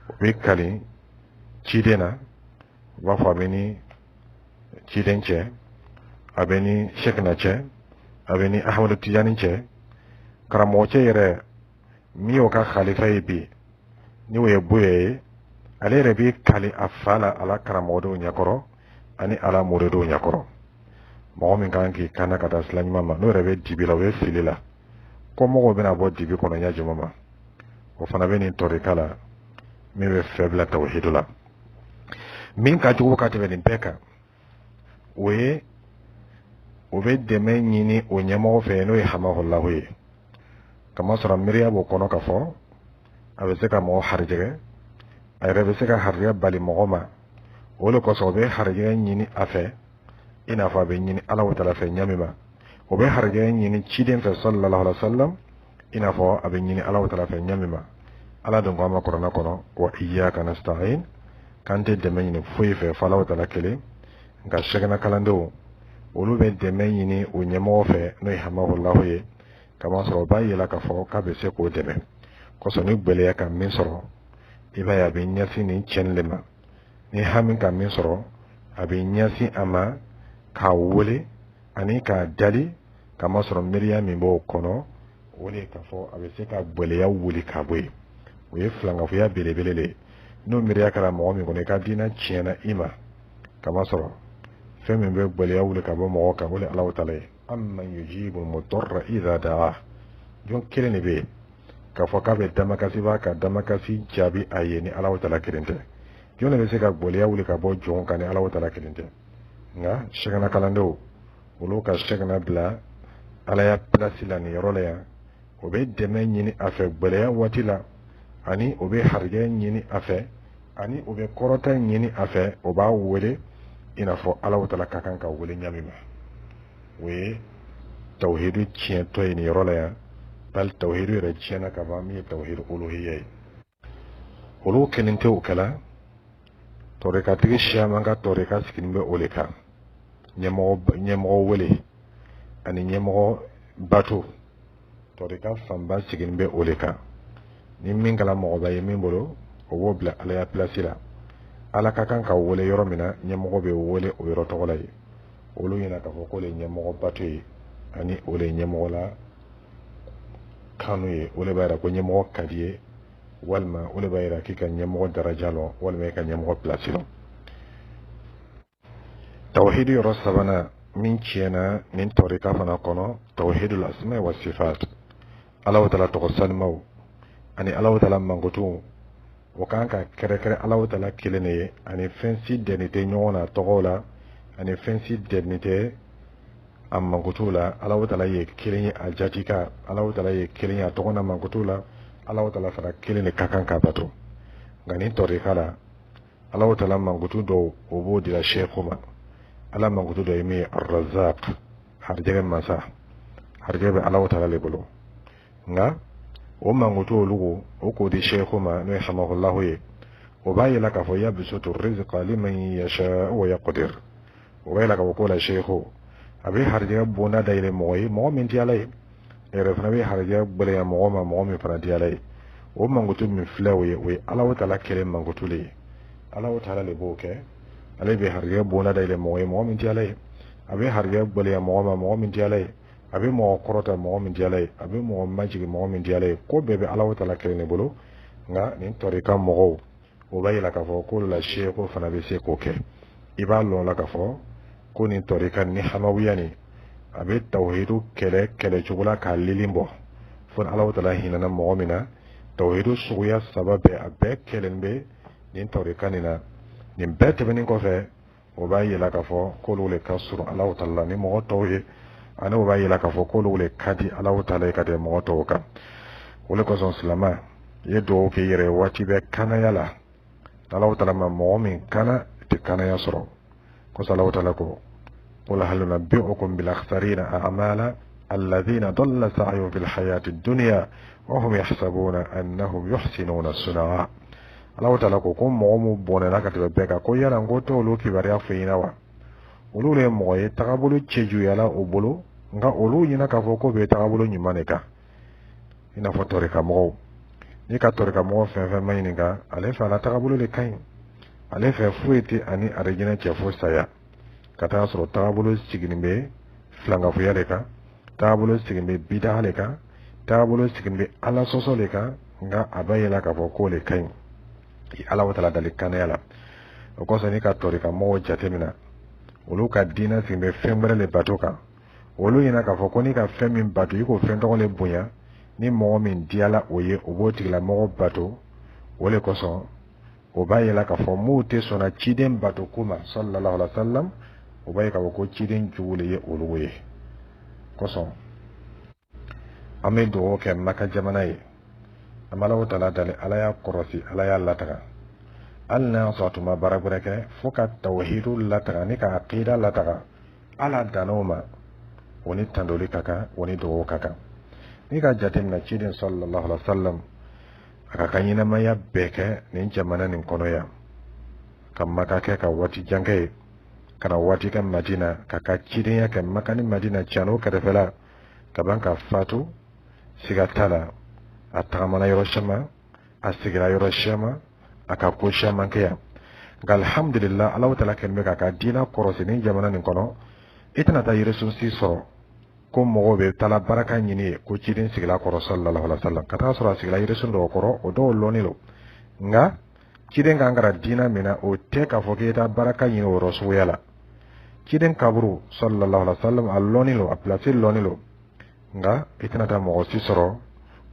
o bɛ kali ciden na, u b'a fɔ a bɛ ni ciden cɛ, a bɛ ni sheikhna cɛ, a bɛ ni Ahmadu Tijani cɛ, karamɔgɔ cɛ yɛrɛ min y'o ka khalifa ye bi, ni o ye boye ye, ale yɛrɛ bɛ kali a fa la ala karamɔgɔdenw ɲɛkɔrɔ ani ala muridenw ɲɛkɔrɔ. Mɔgɔ min kan k'i kanna ka taa sila ɲuman ma, n'o yɛrɛ bɛ dibi la, o bɛ fili la, ko mɔgɔw bɛna bɔ dibi kɔnɔ ɲɛ jumɛn ma, o fana bɛ nin tɔrika la min bɛ fɛ bila tawhidu la. Min ka jugu ka tɛmɛ nin bɛɛ kan, o ye o bɛ dɛmɛ ɲini o ɲɛmɔgɔ fɛ n'o ye hamahullahu ye. Kamasɔrɔ miiriya b'o kɔnɔ ka fɔ a bɛ se ka mɔgɔ harijɛgɛ, a yɛrɛ bɛ se ka harijɛgɛ bali mɔgɔ ma, o de kosɔn o bɛ harijɛgɛ ɲini a fɛ i n'a fɔ a bɛ ɲini Alahu Taala fɛ ɲami ma. O bɛ harijɛgɛ ɲini ciden fɛ sallallahu alaihi wa sallam i n'a fɔ a bɛ ɲini Alahu Taala fɛ ɲami ma. Ala dun ko an ma kuranɛ kɔnɔ, wa iyyaka nasta'in, k'an tɛ dɛmɛ ɲini foyi fɛ fɔ Alahu Taala kelen. Nka sheikhna kalandenw olu bɛ dɛmɛ ɲini o ɲɛmɔgɔ fɛ n'o ye hamahullahu ye, kamasɔrɔ o b'a yela k'a fɔ k'a bɛ se k'o dɛmɛ. Kosɔn ni gwɛlɛya ka min sɔrɔ, i b'a ye a bɛ ɲɛsin nin cɛnni le ma. Ni hami ka min sɔrɔ, a bɛ ɲɛsin a ma k'a wele ani k'a dali, kamasɔrɔ miiriya min b'o kɔnɔ, o de k'a fɔ a bɛ se ka gwɛlɛya wuli ka bɔ yen. O ye filankafoya belebele le. N'o miiriya kɛra mɔgɔ min kɔnɔ i ka diinɛ tiɲɛna i ma, kamasɔrɔ fɛn min bɛ gwɛlɛya wuli ka bɔ mɔgɔ kan, o de Alahu Taala ye. Amman yujibul mudarra idha da'a. Jɔn kelen de bɛ yen k'a fɔ k'a bɛ damakasi b'a ka damakasi jaabi a ye ni Alahu Taala kelen tɛ. Jɔn de bɛ se ka gwɛlɛya wuli ka bɔ jɔn kan ni Alahu Taala kelen tɛ. Nka sheikhna kalandenw olu ka sheikhna bila ala ya place la nin yɔrɔ la yan, o bɛ dɛmɛ ɲini a fɛ gwɛlɛya waati la, ani o bɛ harijɛ ɲini a fɛ, ani o bɛ kɔrɔta ɲini a fɛ, o b'a wele i n'a fɔ Alahu Taala ka kan ka wele ɲami ma. O ye tawhidu tiɲɛtɔ ye nin yɔrɔ la yan, bali tawhidu yɛrɛ tiɲɛna ka ban min ye tawhidu uluhiyya ye. Olu kelen tɛ o kɛla, tɔrikatigi siyaman ka tɔrika sigilen bɛ o de kan. Ɲɛmɔgɔ wele ani ɲɛmɔgɔ bato, tɔrika fanba sigilen bɛ o de kan. Ni min kɛla mɔgɔba ye min bolo, o b'o bila ala ya place la. Ala ka kan ka wele yɔrɔ min na, ɲɛmɔgɔ bɛ wele o yɔrɔ tɔgɔ la ye. Olu ɲɛna k'a fɔ ko le ɲɛmɔgɔ bato ye ani o le ɲɛmɔgɔ la kanu ye. O le b'a yira ko ɲɛmɔgɔ ka di ye, walima o le b'a yira k'i ka ɲɛmɔgɔ daraja lɔ, walima i ka ɲɛmɔgɔ place lɔ. Tawhidu yɔrɔ sabanan min tiɲɛna nin tɔrika fana kɔnɔ, tawhidul asma wa sifat. Alahu Taala tɔgɔ salimaw ani Alahu Taala mankutu, o kan ka kɛrɛkɛrɛ Alahu Taala kelen de ye, ani fɛn si dɛnni tɛ ɲɔgɔn na tɔgɔw la, ani fɛn si dɛnni tɛ a mankutu la. Alahu Taala ye kelen ye a jati kan, Alahu Taala ye kelen ye a tɔgɔ na mankutu la, Alahu Taala fana kelen de ka kan ka bato. Nka nin tɔrika la, Alahu Taala mankutu dɔw o b'o dira sheikhu ma. Ala mankutu dɔ ye min ye Ar-Razzaq, harijɛgɛ masa. Harijɛgɛ bɛ Alahu Taala le bolo. Nka o mankutu olu o k'o di sheikhu ma n'o ye hamahullahu ye. O b'a yela k'a fɔ yabsutu rizqa liman yasha wa yaqdir. O b'a yela k'a fɔ ko la sheikhu a bɛ harijɛgɛ bonda dayɛlɛ mɔgɔ ye, mɔgɔ min tɛ Ala ye. Yɛrɛ fana bɛ harijɛgɛ gbɛlɛya mɔgɔ ma, mɔgɔ min fana tɛ Ala ye. O mankutu min filɛ o ye Alahu Taala kelen mankutu le ye. Alahu Taala le b'o kɛ. Ale bɛ harijɛgɛ bonda dayɛlɛ mɔgɔ ye, mɔgɔ min tɛ Ala ye. A bɛ harijɛgɛ gbɛlɛya mɔgɔ ma, mɔgɔ min tɛ Ala ye. abe mo korota mo min dialay abe mo majigi mo min dialay ko bebe Allah ta'ala kene bolo nga nin torika mo o bayila ka fo ko la sheko fana be se ko ke iba lo la ka fo ko nin torika ni hamawiyani abe tawhidu kele chugula ka lilimbo fon Allah ta'ala hinana mo mina tawhidu suya sababe abe kelenbe nin torika nina nin bete benin ko fe o bayila ka fo ko le kasuru Allah ta'ala ni mo tawhid ana o bayila ka fo ko le kadi Allah ta'ala ka de mo to ka wole ko son salama yedo ke yere wati be kana yala Allah ta'ala ma mu'min kana te kana yasro ko sallallahu ta'ala ko qul hal nabiyukum bil akhsarina a'mala alladhina dalla sa'yuhum fil hayati ad-dunya wa hum yahsabuna annahum yuhsinuna sun'a Allah ta'ala ko mo bonela ka te be ka ko yala ngoto lo ki bari afina wa olu le moye tagabulu cheju yala obolo nga olu yina ka fo ko be tagabulu nyimane ka ina fo tore ka mo ni ka tore ka mo fe mayini ga ale fa la tagabulu le kain ale fe fuiti ani arejina che fo saya kata soro tagabulu sigimbe flanga fu yale ka tagabulu sigimbe bida le ka tagabulu sigimbe ala soso le ka nga abayela ka fo ko le kain ala wata la dalikana yala o ko ni ka tore ka mo jatemina olu ka dina sigimbe fembere le batoka olu yina ka fo ko ni ka femi batu yiko fento le bunya ni mo min diala oye oboti la mo bato wole koso o bayela ka fo mute sona chiden bato kuma sallallahu alaihi wasallam o baye ka ko chiden juule ye oluwe koso amedo ke maka jamanai amala wata la dale alaya korosi alaya lataka alna satuma baraburake foka tawhidul lataka ni ka aqida lataka ala danoma woni tandoli kaka woni do kaka ni ka jatem na chidin sallallahu alaihi wasallam aka kanyina maya beke nin jamana nin kono ya kamma ka ke ka wati jange kana wati kan madina kaka chidin ya kan makani madina chano ka defela kabanka fatu sigatala atamana yoroshama asigira yoroshama aka ko shama kaya alhamdulillah Allah ta'ala kan meka ka dina korosi nin jamana nin kono itana ta yiresun si soro ko mogo be tala baraka nyini ko cidin sigila koro sallallahu alaihi wasallam kata sura sigila yiresun do koro o do lonilo nga cidin gangara dina mina o te ka foke ta baraka nyini o rosu yala cidin kaburu sallallahu alaihi wasallam allonilo a place lonilo nga itana ta mogo si soro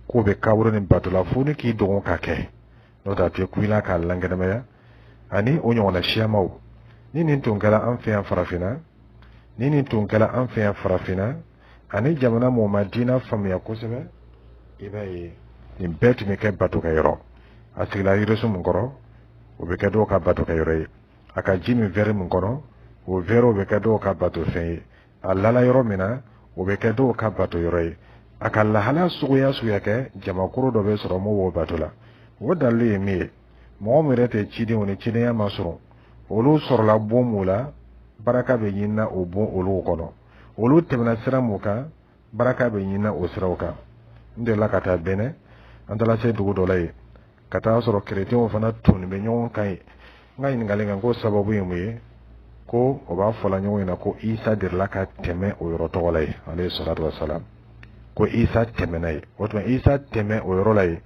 ko be kaburu ni batula funi ki do ka ke no ta te kuila ka langena maya ani o nyona shiamau ni nin tungala an fe farafina ni nin tungala an fe farafina ani jamana mo madina famya kosebe ibaye nin beti me ke batu ka yoro asigla yiresu mun koro o be ke do ka batu ka yoro aka jimi vere mun koro o vero be ke do ka batu fe allala yoro mina o be ke do ka batu yoro aka la hala suya ke jama kuro do be soro mo wo batula wo dalle mi mo mirete chidi woni chidi ya masuro olu soro la bomula baraka be yinna o bon olu kono olu temna sira muka baraka be yina o sirauka nde la kata bene andala se dugu dolay kata soro chrétien fana tun be nyon kai ngai ngalenga ngo sababu yemu ko o ba fola nyon ina ko Isa dir la ka teme o yoro tolay alayhi salatu wassalam ko Isa temenay wotma Isa teme o yoro lay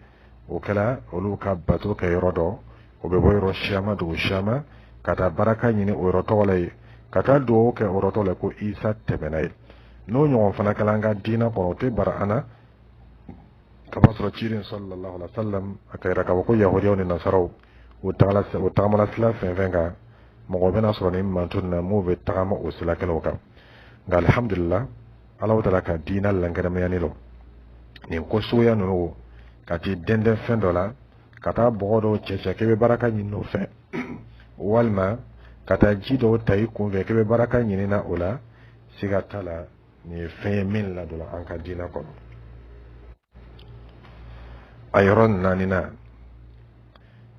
o kala olu ka bato ka yoro do o be boyro shama do shama kata baraka yini o yoro tolay kata do ke oroto le ko Isa temenay no nyon fana kalanga dina ko te barana kama sura chirin sallallahu alaihi wasallam akayra ka ko yahudiyo ni nasaraw o tamala sila fenga mo go bena sura ni mantun na mo be tama o sila kelo ka ngal alhamdulillah Allah ta'ala ka dina langara me yanilo ni ko suya no kati dende fendola kata bodo cheche kebe baraka ni no fe walma kata jido tay kunve kebe baraka nyini na ola sigatala ni fe min la dola anka dina ko ayron nanina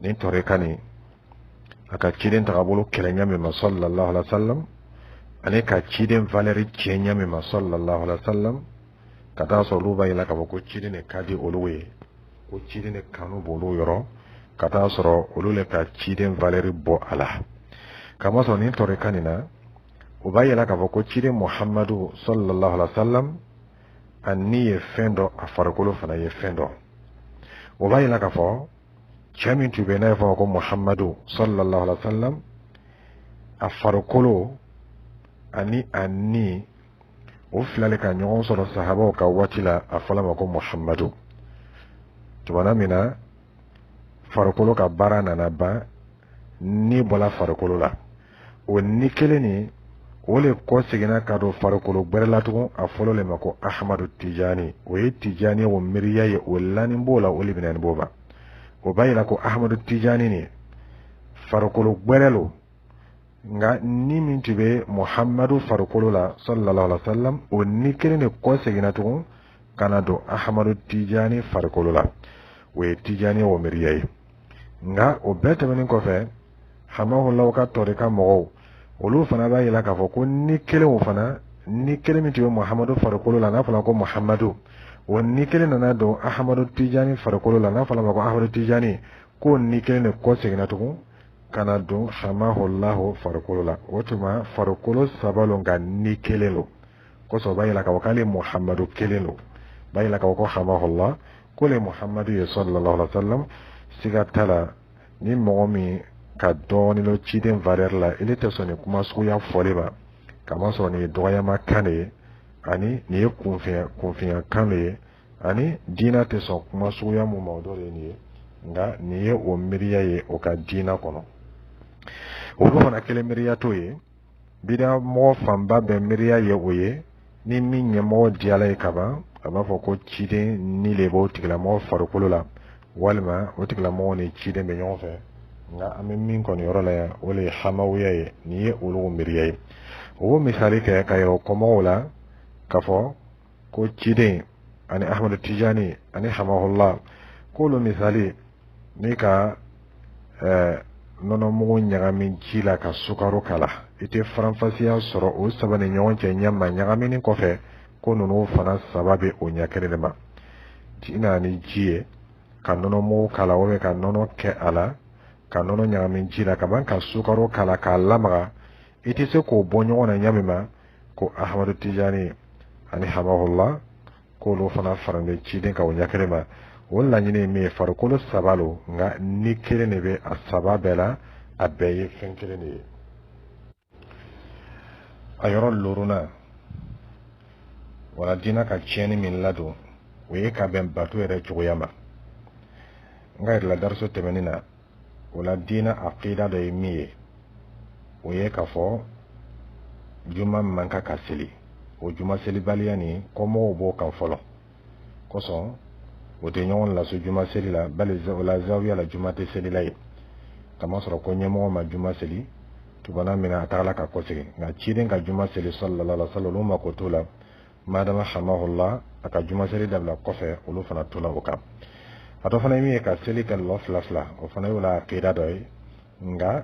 ni tore kani aka chiden tagabulu kelenya me sallallahu alaihi wasallam ane ka chiden valeri chenya me sallallahu alaihi wasallam kata so luba ila ka ko chiden kadi oluwe ko chiden kanu bolu yoro kata soro olule ka chiden valeri bo ala kama so ni tore kanina ubayela ka ko chire Muhammadu sallallahu alaihi wasallam ani ye fɛn dɔ a farikolo fana ye fɛn dɔ o b'a yira k'a fɔ cɛ min tun bɛ n'a ye fɔ ko Muhammadu sallallahu alaihi wa sallam a farikolo ani a ni o fila de ka ɲɔgɔn sɔrɔ sahabaw ka waati la a fɔra ma ko Muhammadu tuma min na farikolo ka baara nana ban ni bɔla farikolo la o ni kelen ni o le kɔ seginna ka don farikolo gbɛrɛ la tugun a fɔlɔ le ma ko Ahmadu Tijani o ye Tijani o miiriya ye o lanin b'o la o le bɛna nin b'o ma o b'a yira ko Ahmadu Tijani ni farikolo gbɛrɛ lo nga ni min tun bɛ Muhammadu farikolo la sallallahu alaihi wa sallam o ni kelen de kɔ seginna tugun ka na don Ahmadu Tijani farikolo la o ye Tijani o miiriya ye nga o bɛɛ tɛmɛnen kɔfɛ hamahulaw ka tɔrika mɔgɔw olu fana b'a yira k'a fɔ ko ni kelen o fana ni kelen min tun bɛ Muhammadu farikolo la n'a fɔra ko Muhammadu o ni kelen nana don Ahmadu Tijani farikolo la n'a fɔra ma ko Ahmadu Tijani ko ni kelen de kɔ seginna tugun ka na don hamahulahu farikolo la o tuma farikolo saba lo nka ni kelen lo kosɔn o b'a yira k'a fɔ k'ale Muhammadu kelen lo b'a yira k'a fɔ ko hamahullah ko le Muhammadu ye sallallahu alaihi wa sallam siga t'a la ni mɔgɔ min ka dɔɔni lo ciden valeur la ile tɛ sɔn nin kuma suguya fɔli ma kamasɔrɔ nin ye dɔgɔyama kan de ye ani nin ye kunfinya kan de ye ani diina tɛ sɔn kuma suguya mun ma o dɔ de ye nin ye nka nin ye o miiriya ye o ka diina kɔnɔ olu fana kelen miiriya t'o ye bida mɔgɔ fanba bɛɛ miiriya ye o ye ni min ɲɛmɔgɔ diyala ye kaban a b'a fɔ ko ciden ni le b'o tigilamɔgɔ farikolo la walima o tigilamɔgɔ ni ciden bɛ ɲɔgɔn fɛ nga an bɛ min kɔni yɔrɔ la yan o le ye hamawuya ye nin ye olu miiriya ye o misali kɛ ka yɛrɛ kɔmɔgɔw la k'a fɔ ko ciden ani Ahmadu Tijani ani hamahullah k'olu misali ni ka nɔnɔmugu ɲagami ji la ka sukaro k'a la i tɛ faranfasiya sɔrɔ o saba ni ɲɔgɔn cɛ ɲɛma ɲagamini kɔfɛ ko ninnu fana saba bɛ o ɲɛ kelen de ma i na ni ji ye ka nɔnɔmugu k'a la ka nɔnɔ kɛ a la ka nɔnɔ ɲagami ji la ka ban ka sukaro k'a la k'a lamaga i tɛ se k'o bɔ ɲɔgɔn na ɲami ma ko Ahmadu Tijani ani hamahullah k'olu fana faralen ciden ka o ɲɛ kelen ma o laɲini ye min ye farikolo saba lo nka ni kelen de bɛ a saba bɛɛ la a bɛɛ ye fɛn kelen de ye a yɔrɔ loruna wala diina ka tiɲɛni min ladon o ye ka bɛn bato yɛrɛ cogoya ma n ka yɛrɛ la dariso tɛmɛnin na o la diina aqida dɔ ye min ye o ye k'a fɔ juma man kan ka seli o juma selibaliya ni kɔmɔgɔw b'o kan fɔlɔ kosɔn o tɛ ɲɔgɔn laso juma seli la bali o la zawiya la juma tɛ seli la ye kamasɔrɔ ko ɲɛmɔgɔ ma juma seli tubana min na a tagala ka kɔsegin nka ciden ka juma seli sallallahu alaihi wa sallam olu mako t'o la madama hamahullah a ka juma seli dabila kɔfɛ olu fana tola o kan a dɔ fana ye min ye ka seli kɛ lɔ fila fila o fana y'o la aqida dɔ ye nka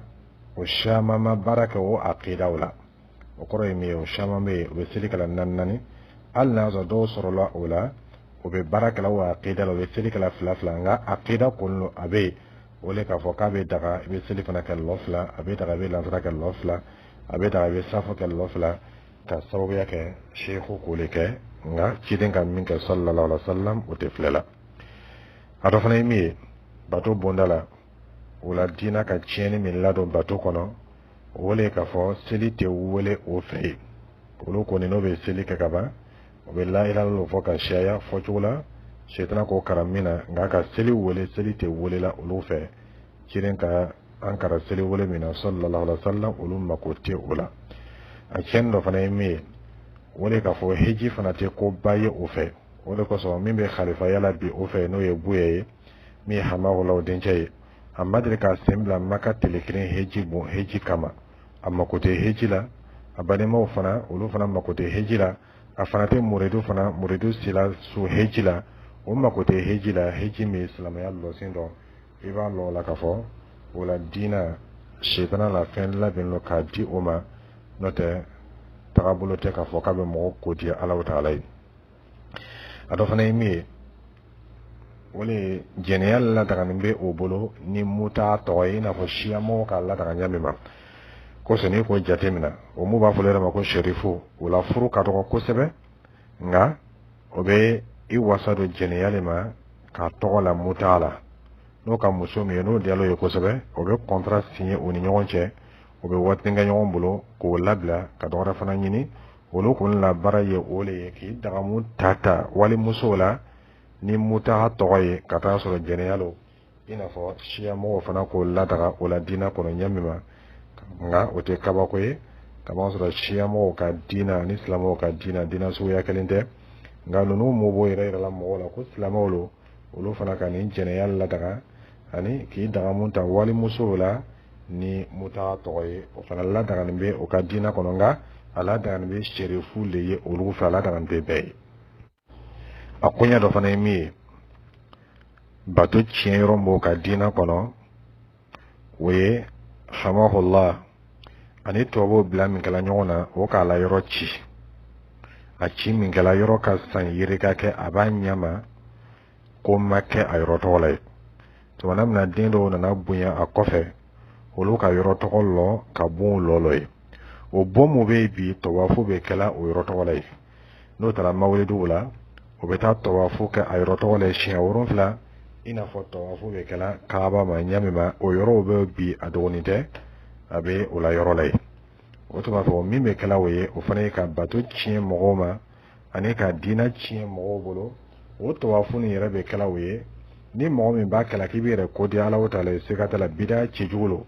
o caman ma baara kɛ o aqidaw la o kɔrɔ ye min ye o caman bɛ yen o bɛ seli kɛla naani naani hali n'a sɔrɔ dɔw sɔrɔla o la o bɛ baara kɛla o aqida la o bɛ seli kɛla fila fila nka aqida kɔni lo a bɛ yen o le k'a fɔ k'a bɛ daga i bɛ seli fana kɛ lɔ fila a bɛ daga i bɛ lansara kɛ lɔ fila a bɛ daga i bɛ safo kɛ lɔ fila ka sababuya kɛ seku k'o le kɛ nka ciden ka min kɛ sallallahu alaihi wa sallam o tɛ filɛ la a dɔ fana ye min ye bato bonda la o la diina ka tiɲɛni min ladon bato kɔnɔ o le k'a fɔ seli tɛ wele o fɛ yen olu kɔni n'o bɛ seli kɛ ka ban o bɛ la ilaha illallah fɔ ka sariya fɔcogo la setana k'o karam min na nka ka seli wele seli tɛ wele la olu fɛ ciden ka an kara seli wele min na sallallahu alaihi wa sallam olu mako tɛ o la a tiɲɛni dɔ fana ye min ye o le k'a fɔ hiji fana tɛ ko ba ye o fɛ o de kosɔn min bɛ khalifaya la bi o fɛ n'o ye buya ye min ye hamahulaw dencɛ ye a ma deli k'a sen bila maka tile kelen heji kama a mako tɛ heji la a balimaw fana olu fana mako tɛ heji la a fana tɛ muridu sila so heji la o mako tɛ heji la heji min silamɛya lɔsen dɔn i b'a lɔ o la k'a fɔ o la diina setana la fɛn labɛn lɔ k'a di o ma n'o tɛ tagabolo tɛ k'a fɔ k'a bɛ mɔgɔ koti Alahu Taala ye a dɔ fana ye min ye o le jɛnɛya ladaganin bɛ o bolo ni muta tɔgɔ ye i n'a fɔ siyamɔgɔw ka ladaga ɲami ma kosɔn n'i ko jate minɛ o mu b'a fɔ yɛrɛ ma ko sherifu o la furu ka dɔgɔ kosɛbɛ nka o be i wasa do jɛnɛyali ma k'a tɔgɔ la mutala n'o ka muso min ye n'o diyalo ye kosɛbɛ o be contrat signé o ni ɲɔgɔn cɛ o be waati kɛ ɲɔgɔn bolo k'o labila ka dɔ wɛrɛ fana ɲini olu kɔni la baara ye o le ye k'i dagamu ta walimuso la ni mutaha tɔgɔ ye ka taa sɔrɔ jɛnɛyalo i n'a fɔ siya mɔgɔw fana k'o ladaga o la diina kɔnɔ ɲɛ min ma nka o tɛ kabako ye kaba sɔrɔ siya mɔgɔw ka diina ni silamɛw ka diina suguya kelen tɛ nka ninnu m'o bɔ yɛrɛ la mɔgɔw la ko silamɛw lo olu fana ka nin jɛnɛya ladaga ani k'i dagamu ta walimuso la ni mutaha tɔgɔ ye o fana ladaganin bɛ o ka diina kɔnɔ nka a ladaganin bɛ serefu le ye olu fɛ a ladaganin tɛ bɛɛ ye a koɲɛ dɔ fana ye min ye bato tiɲɛ yɔrɔ m'o ka diina kɔnɔ o ye hamahullah ani tubabuw bila min kɛla ɲɔgɔn na o k'a la yɔrɔ ci a ci min kɛla yɔrɔ ka san yiri ka kɛ a b'a ɲɛma ko ma kɛ a yɔrɔ tɔgɔ la ye tuma min na den dɔw nana bonya a kɔfɛ olu ka yɔrɔ tɔgɔ lɔ ka bon lɔlɔ ye o bon mun bɛ yen bi tɔwafu bɛ kɛla o yɔrɔ tɔgɔ la ye n'o taara mawuliduw la o bɛ taa tɔwafu kɛ a yɔrɔ tɔgɔ la ye siɲɛ 7 i n'a fɔ tɔwafu bɛ kɛla kaaba ma ɲami ma o yɔrɔw bɛ bi a dɔgɔnin tɛ a bɛ o la yɔrɔ la ye o tuma fɔ min bɛ kɛla o ye o fana ye ka bato tiɲɛ mɔgɔw ma ani ka diina tiɲɛ mɔgɔw bolo o tɔwafu nin yɛrɛ bɛ kɛla o ye ni mɔgɔ min b'a kɛla k'i bɛ yɛrɛ kodiya Alahu Taala ye siga t'a la bida cɛjugu lo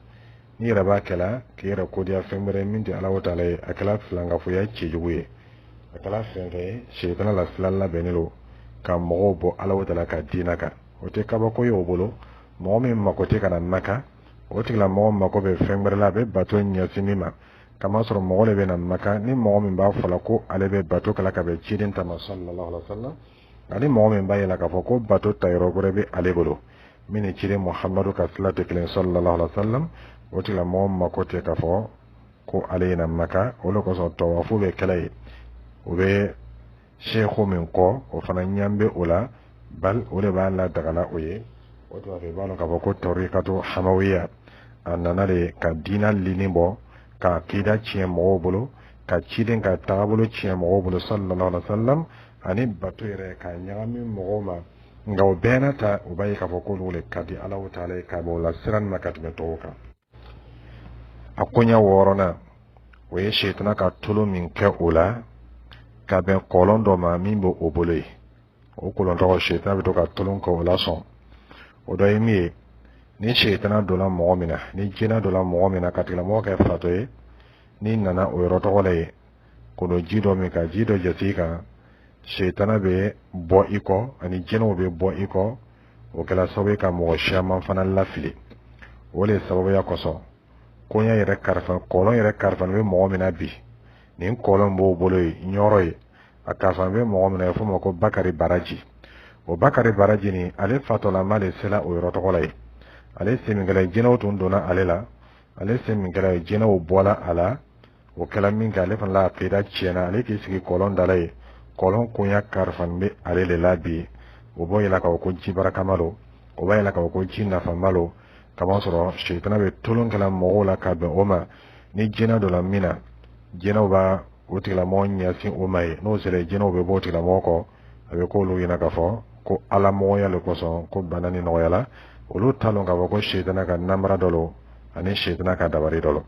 ni yɛrɛ b'a kɛla k'i yɛrɛ kodiya fɛn wɛrɛ min tɛ Alahu Taala ye a kɛla filankafoya cɛjugu ye a kɛla fɛn fɛn ye sitana la filan labɛnnen lo ka mɔgɔw bɔ Alahu Taala ka diina kan o tɛ kabako ye o bolo mɔgɔ min mako tɛ ka na Maka o tigila mɔgɔ mako bɛ fɛn wɛrɛ la a bɛ bato ɲɛsin min ma kamasɔrɔ mɔgɔ de bɛ na Maka ni mɔgɔ min b'a fɔ la ko ale bɛ bato kala ka bɛn ciden ta ma sallallahu alaihi wasallam ani mɔgɔ min b'a yɛlɛ k'a fɔ ko bato ta yɔrɔ wɛrɛ bɛ ale bolo min ni ciden Muhammadu ka sira tɛ kelen sallallahu alaihi wasallam o tigila mɔgɔ mako tɛ k'a fɔ ko ale ye na Maka o de kosɔn tawafu bɛ kɛla ye o bɛ sheikhu min kɔ o fana ɲan bɛ o la bal o de b'a la dagala o ye o tuma fɛ i b'a dɔn k'a fɔ ko tariqatu hamawiya a nana de ka diina lini bɔ ka kida tiɲɛ mɔgɔw bolo ka ciden ka tagabolo tiɲɛ mɔgɔw bolo sallallahu alaihi wasallam ani bato yɛrɛ ka ɲagami mɔgɔw ma nka o bɛɛ n'a ta o b'a ye k'a fɔ k'olu le ka di Alahu Taala ye ka bɔ o la siran ma ka tɛmɛ tɔw kan a koɲɛ 6nan o ye sitana ka tulu min kɛ o la ka bɛn kɔlɔn dɔ ma min bɛ o bolo ye o kɔlɔn tɔgɔ sitana bɛ to ka tulu kɛ o la sɔn o dɔ ye min ye ni sitana donna mɔgɔ min na ni jinɛ donna mɔgɔ min na ka tigilamɔgɔ kɛ fatɔ ye ni nana o yɔrɔ tɔgɔ la ye ko do ji dɔ min ka ji dɔ jate i kan sitana bɛ bɔ i kɔ ani jinɛw bɛ bɔ i kɔ o kɛla sababu ye ka mɔgɔ caman fana lafili o de sababuya kosɔn koɲɛ yɛrɛ kalifa kɔlɔn yɛrɛ kalifa bɛ mɔgɔ min na bi nin kɔlɔn b'o bolo ye ɲɔrɔ ye a kalifa bɛ mɔgɔ min na ye f'o ma ko Bakari Baraji o Bakari Baraji ni ale fatɔlama de sela o yɔrɔ tɔgɔ la ye ale seminkɛla jinɛw tun donna ale la ale seminkɛla jinɛw bɔla a la o kɛla min kɛ ale fana la akida tiɲɛna ale k'i sigi kɔlɔn da la ye kɔlɔn koɲa karifan bɛ ale de la bi o b'a yɛlɛ k'a fɔ ko ji barakama lo o b'a yɛlɛ k'a fɔ ko ji nafama lo kama sɔrɔ sitana bɛ tolon kɛla mɔgɔw la ka bɛn o ma ni jinɛ dɔ la min na jinɛw b'a o tigilamɔgɔ ɲɛsin o ma ye n'o sera jinɛw bɛ bɔ o tigilamɔgɔ kɔ a bɛ k'olu ɲɛna k'a fɔ ko ala mɔgɔya le kosɔn ko bana ni nɔgɔyala olu t'a lɔn k'a fɔ ko sitana ka namara dɔ lo ani sitana ka dabari dɔ lo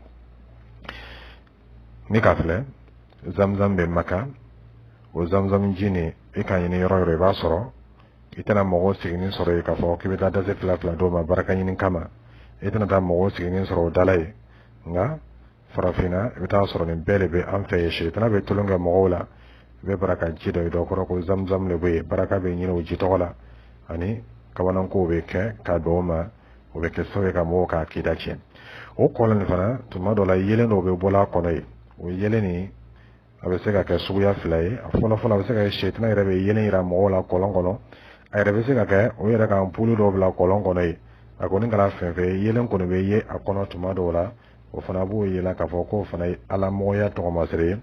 ni ka filɛ zamzam bɛ Maka o zamzam ji ni i ka ɲini yɔrɔ yɔrɔ i b'a sɔrɔ i tɛna mɔgɔw siginin sɔrɔ yen k'a fɔ k'i bɛ taa dase fila dɔw ma baraka ɲini kama i tɛna taa mɔgɔw siginin sɔrɔ o da la ye nka farafinna i bɛ taa sɔrɔ nin bɛɛ de bɛ an fɛ yen sitana bɛ tulon kɛ mɔgɔw la i bɛ baraka ji dɔ ye dɔ kɔrɔ ko zamzam le bɛ yen baraka bɛ ɲini o ji tɔgɔ la ani kabanankow bɛ kɛ ka bɛn o ma o bɛ kɛ sababu ye ka mɔgɔw ka akida tiɲɛ o kɔlɔn nin fana tuma dɔ la yelen dɔw bɛ bɔla a kɔnɔ ye o yelen nin a bɛ se ka kɛ suguya fila ye a fɔlɔ fɔlɔ a bɛ se ka kɛ sitana yɛrɛ bɛ yelen yira mɔgɔw la kɔlɔn kɔnɔ a yɛrɛ bɛ se ka kɛ o yɛrɛ ka pulu dɔw bila kɔlɔn kɔnɔ ye a kɔni kɛra fɛn fɛn ye yelen kɔni bɛ ye a kɔnɔ tuma dɔw la o fana b'o yela k'a fɔ k'o fana ye ala mɔgɔya tɔgɔmasere ye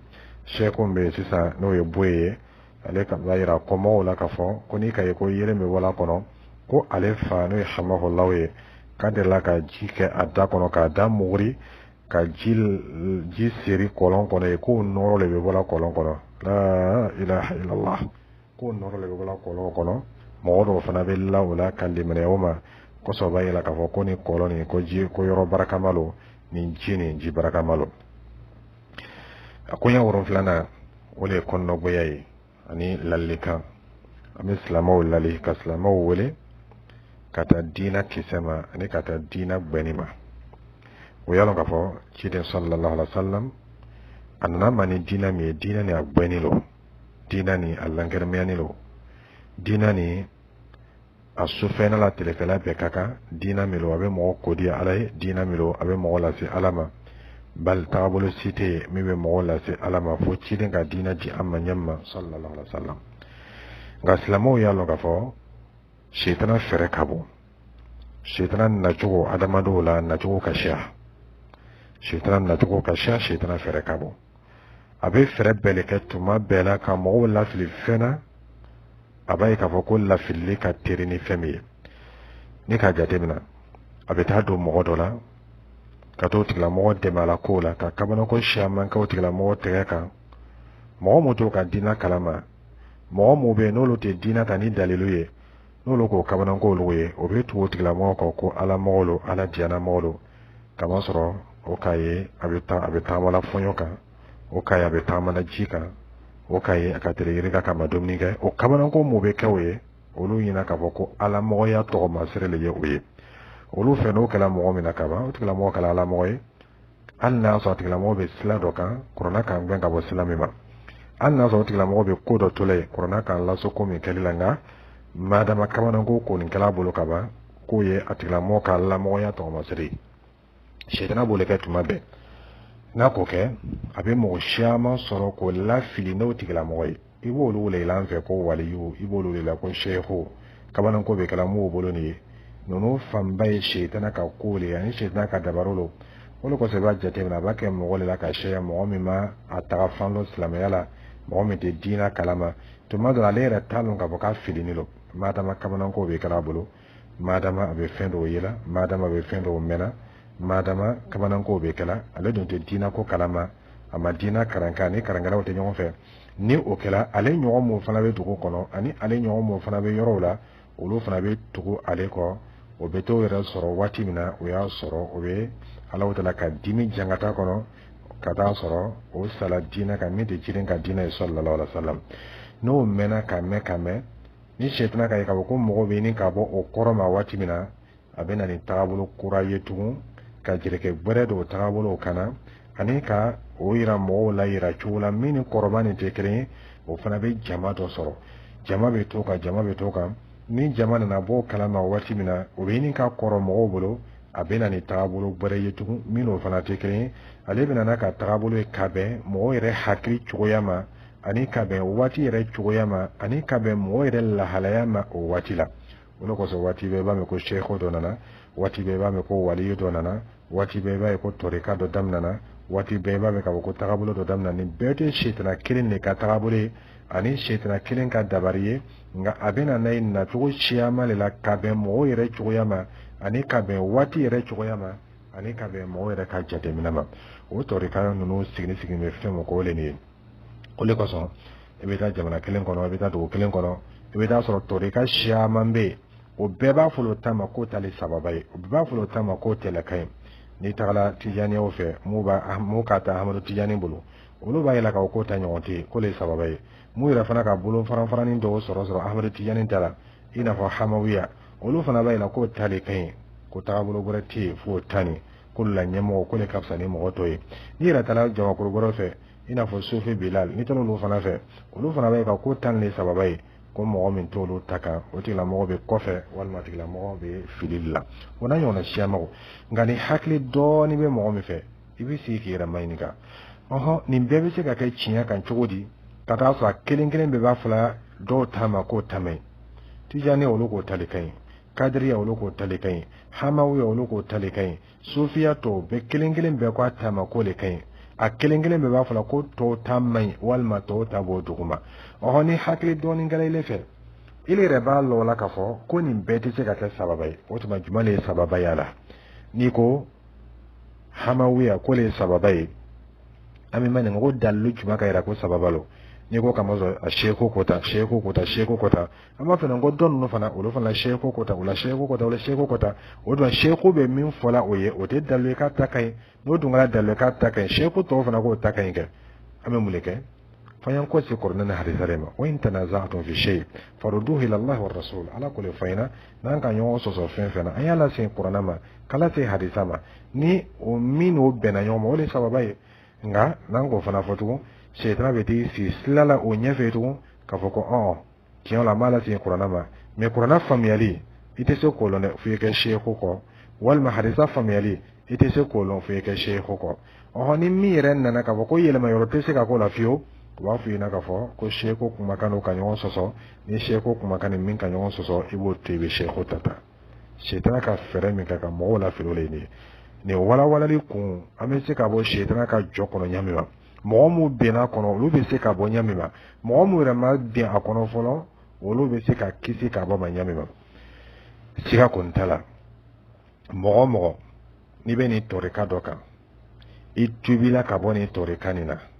sɛko bɛ yen sisan n'o ye boye ye ale ka b'a yira kɔmɔgɔw la k'a fɔ ko n'i ka ye ko yelen bɛ wala kɔnɔ ko ale fa n'o ye hamahulaw ye k'a delila ka ji kɛ a da kɔnɔ k'a da muguri ka ji seri kɔlɔn kɔnɔ ye k'o nɔrɔ le bɛ bɔla kɔlɔn kɔnɔ la ilaha illallah ko noro le bala kolo kono mo do fana be lawla kalimene oma ko so bayila ka fo ko ni koloni ko ji ko yoro baraka malo ni jini ji baraka malo akunya woron flana wole konno boyay ani lallika ami islamo lalli ka islamo wole kata dina kisema ani kata dina gbenima o yalo ka fo ciden sallallahu alaihi wasallam anna mani dina mi dina ni agbenilo dina ni allangermianilo dina ni asufena la telefela be kaka dina milo abe mo kodi alay dina milo abe mo la si alama bal tabulu site mi be mo la si alama fo ciden ka dina di amma nyamma sallallahu alaihi wasallam ga islamo yalo ka fo shaytana fere kabo shaytana na jugo adamado la na jugo kasha shaytana na jugo kasha shaytana fere kabo abe fere beleke tuma bela ka mo la fili fena abai ka fo ko la fili ka terini femi ni ka jate mina abe ta do mo dola ka to tigla mo de mala ko la ka kabana ko shaman ka tigla mo tege ka mo to ka dina kalama mo be no lo te dina tani dalilu ye no lo ko kabana ko lo ye o be to tigla mo ko ala mo lo ala diana mo lo kama soro o kaye abe ta wala fonyo ka o kaya be tamana jika o kaye akatere yirga kama dominiga o kabana ko mo be kawe olu yina ka boko ala mo ya to ma serele ye oye olu fe no kala mo mina kaba o tikla mo kala ala mo ye anna so tikla mo be sila doka corona kan ben ka bo sila mima anna so tikla mo be ko do tole corona kan la so ko mi kelilanga madama kabana ko ni kala bolo kaba ko ye atikla mo kala mo ya to ma seri shedana bole ka tuma be na ko ke abe mo shama soro ko la fili no tigla moy ibo lu le lan fe ko waliyu ibo lu le la ko shehu kabana ko be kala mo bolo ni nono fambay shaytana ka ko le yani shaytana ka dabarolo wolo ko se ba jate na ba ke mo le la ka sheya mo mi ma ataka fanlo islam yala mo mi te dina kalama to ma do alera talon ka boka fili ni lo madama kabana ko be kala bolo madama abe fendo yela madama abe fendo mena madama kabanan ko be kala ale don te dina ko kalama ama dina karanka ni karangala wote nyon fe ni o kala ale nyon mo fana be dugo kono ani ale nyon mo fana be yoro la olu fana be tugo ale ko o be to yera soro wati mina o ya soro o be ala wota la ka dimi jangata kono kata soro o sala dina ka mi de jiren ka dina sallallahu alaihi wasallam no mena ka me ni shetna ka ka ko mo be ni ka bo o koroma wati mina abena ni tabulu kuraye tugun ka jireke bere do tabolo kana ani ka o ira mo la ira chula mini korobani tekre o fana be jama do soro jama be to ka ni jama na bo kala na wati mina o be ni ka koromo bolo abena ni tabolo bere yetu mino fana tekre ale bena na ka tabolo e kabe mo ire hakri chugoyama ani kabe wati ire chugoyama ani kabe mo ire la halayama o wati la uno ko so wati be ba me ko shekho do nana wati be ba me ko wali do nana wati be ba ko toreka do damnana wati be ba me ka ko tagabulo do damnana ni bete shitana kilin ne ka tagabule ani shitana kilin ka dabariye nga abena nay na to shiyama le la kabe mo yere chugoyama ani kabe wati yere chugoyama ani kabe mo yere ka jate minama o toreka no signi me femo ko le ni o le ko so e be ta jamana kilin kono e be ta do kilin kono e be ta so toreka shiyama be o beba fulo tama ko tali sababai o beba fulo tama ko telekai ni tagala tijani o fe mu ka ta hamadu tijani bulu olu ba yela ka ko ta nyonti ko le sababai mu ira fana ka bulu faran ni do soro ahmadu tijani tala ina fa hamawiya olu fana ba yela ko tali kai ko ta bulu gorati fu tani kullu nyemo ko le kapsa ni mo toyi ni ira tala jama ko goro fe ina fa sufi bilal ni tolo lu fana fe olu fana ba ka ko tan le sababai ko mo min tolo taka o tigla mo be kofe walma tigla mo be fililla wona yona shiyamago ngani hakli do ni be mo mi fe ibi siki ra maynika oho ni bebe se ka kai chinya kan chogodi kata so kelen be ba fula do tama ko tamai tijani olu ko talikai kadriya olu ko talikai hamawi olu ko talikai sufiya to be kelen be ko tama ko le kai a kelen be ba fula ko to tamai walma to tabo duguma oho ni hakli do ni ngale le fe ile reba lola ka fo ko ni bete se ka sababai o tuma jumale sababai ala ni ko hamawiya ko le sababai ami mane ngo dallu juma ka ira ko sababalo ni ko kama zo a sheku kota amma fana go don no fana olo fana sheku kota ula sheku kota o do sheku be min fola oye o te dalle ka takai no dungala dalle ka takai sheku to fana ko takai ke ame muleke fayan ko si korna na hadisare ma wa in tanaza'tum fi shay farudduhu ila Allah war rasul ala kulli faina nan kan yo so fena ayala sin qur'ana ma kala se hadisama ni o min o bena yo mo le sababai nga nan go fana fotu shaytan be ti si slala o nyefe tu ka foko kion la mala sin qur'ana ma me qur'ana famiyali ite se ko lone fu ke sheikhu ko wal ma hadisa famiyali ite se ko lon fu ke sheikhu ko ni mi ren na ka foko yele ma yoro te se ka ko la fio wa fu ina ka fo ko sheikhu kuma kanu ka nyon soso ni sheikhu kuma kan min ka nyon soso ibo tebe sheikhu tata shaytan ka fere min ka mo la filo le ni wala li kun ame se ka bo shaytan ka jokono nyamiwa mo mu bena kono lu be se ka bo nyamiwa mo mu re ma bi akono folo olu be se ka kisi ka bo nyamiwa sika kuntala mo ni be ni toreka doka itubila ka bo ni toreka nina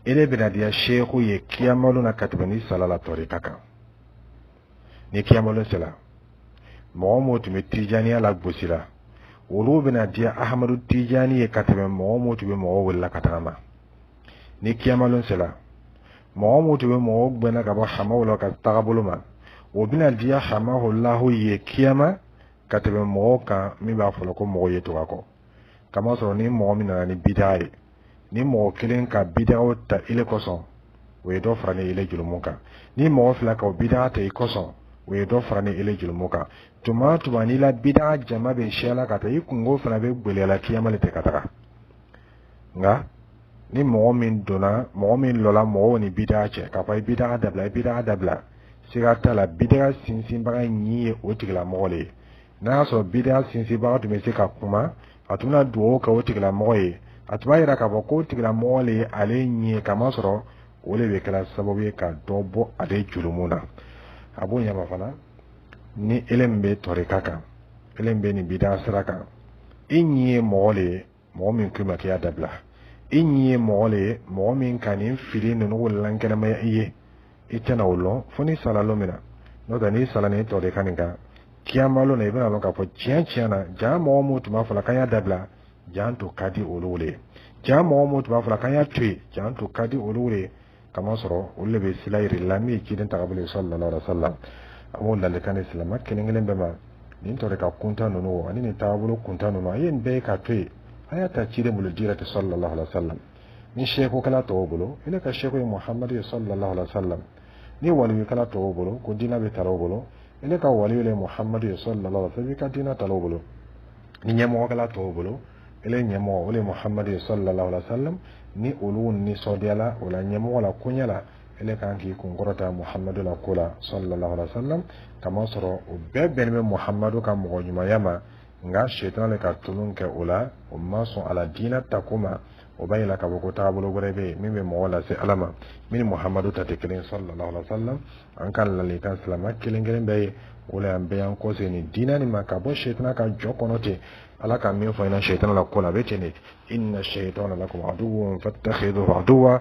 ele bena dia sheikhu ye kiyamalu na katibani salala toreka ka ni kiyamalu sala mo tumi tijani ala gbosila olu bena dia ahmadu tijani ye katabe mo tumi mo wala katama ni kiyamalu sala mo tumi mo gbena ka ba hamawla ka tagabuluma o bena dia hamahullahu ye kiyama katabe mo ka mi ba folo ko mo ye to ko kama so ni mo mi na ni bidai ni mo kelen ka bidawo ta ile koson we do frane ile julumuka ni mo fla ka bid'a ta ikoson we do frane ile julumuka tuma ni la bid'a jama be shala ka ta ikungo fana be gbelela kiyama le te kataka nga ni mo min dona mo min lola mo ni bid'a che ka pa bid'a dabla sigata la bid'a sinsin baga nyi o tigla mo le na so bid'a sinsin baga to me se ka kuma atuna duo ka o tigla mo ye atbayira ka boko tigla mole ale nyi kama soro ole be kala sababu ka dobo ade julumuna abu nyama fana ni elembe torikaka elembe ni bida saraka inyi mole momin kuma kiya dabla inyi mole momin kanin fili nunu wallan kana mai iye itana wollo foni salalo mina no da ni salane torikaninga kiyamalo ne bana loka fo chiana ja mo tuma fala kaya dabla janto kadi olule jamo mo to bafra kan ya tui janto kadi olule kama soro ulle be silayri lami kiden tagabule sallallahu alaihi wasallam amon dalle kan islam kelengelen be ma nin to reka kunta nono ani ni tagabulu kunta nono ayen be ka tui ayata cide bulu dirati sallallahu alaihi wasallam ni sheko kala to bulu ina ka sheko muhammad sallallahu alaihi wasallam ni wali kala to bulu ko dina be taro bulu ina ka wali muhammad sallallahu alaihi wasallam ka dina taro bulu ni nyamo kala to bulu ele nyamo ole muhammad sallallahu alaihi wasallam ni ulun ni sodiala wala nyamo wala kunyala ele kanki kungorota muhammadu la kula sallallahu alaihi wasallam kama soro ubebe muhammadu ka mo nyuma yama nga shaitan le ka tulun ke ula umma so ala dina takuma ubayla ka boko tabulo gorebe mimbe mo wala se alama min muhammadu tatikrin sallallahu alaihi wasallam an kan lalle kan salama kilingren be wala ambe an ko se ni dina ni makabo shaitan ka jokonote ala ka min fa ina shaitan la kula be tene inna shaytana lakum aduwwun fattakhidhuhu aduwwa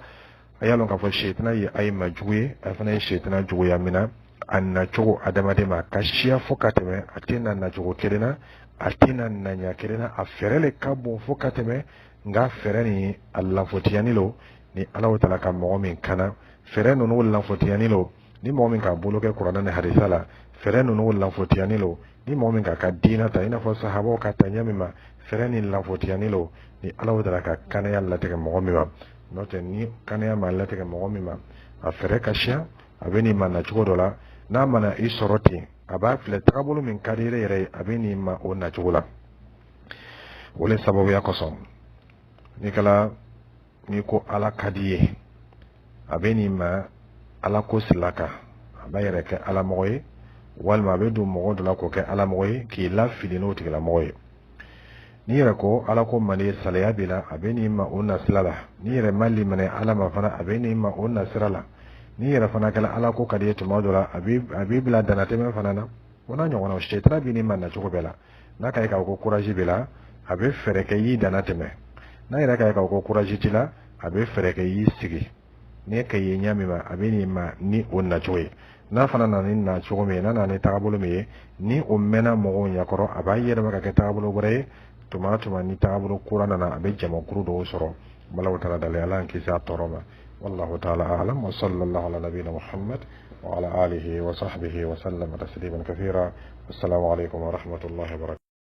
ayalon ka fa shaitan yi ay majwe afana shaitan juwe amina anna chogo adamade ma kashiya fokateme atina na jogo kelena atina na nya kelena aferele kabo fokateme nga fereni Allah fotiyanilo ni Allah ta'ala ka mu'min kana ferenu no Allah fotiyanilo ni mu'min ka boloke Qur'an ne hadisala ferenu no Allah fotiyanilo ni mu'min ka dina ta ina fo sahabo ka tanyamima fereni Allah fotiyanilo ni Allah ta'ala ka kana yalla te mu'mima note ni kana ya malla te mu'mima afere kasha abeni mana chugodola na mana isoroti aba file takabulu min kadire yere abeni ma onna chugula wole sababu ya kosom nikala niko ala kadiye abeni ma ala ko silaka abayere ke ala moye walma bedu mogo la ko ke ala moye ki la filino tigala moye ni yere ko ala ko mali salaya bila abeni ma onna silala ni yere mali mane ala ma fana abeni ma onna sirala ni yere fana kala ala ko kadiye to modola abi bila danate men fana na wana nyongona shaytan bi ni man na chugo bela na kai ka ko courage bila abe fere ke yi danate me na yere kai ka ko courage tila abe fere ke yi sigi ne ka ye nyami ma abeni ma ni on na choye na fana na ni na chogo me na ne taabolo me ni o mena mo nya koro abaye ma ka taabolo gore tuma ni taabolo qur'ana na abe jama kuru do soro balaw tala dal yalla an kisa toroma wallahu ta'ala a'lam wa sallallahu ala nabiyyina muhammad wa ala alihi wa sahbihi wa sallam tasliman kathira assalamu alaykum wa rahmatullahi wa barakatuh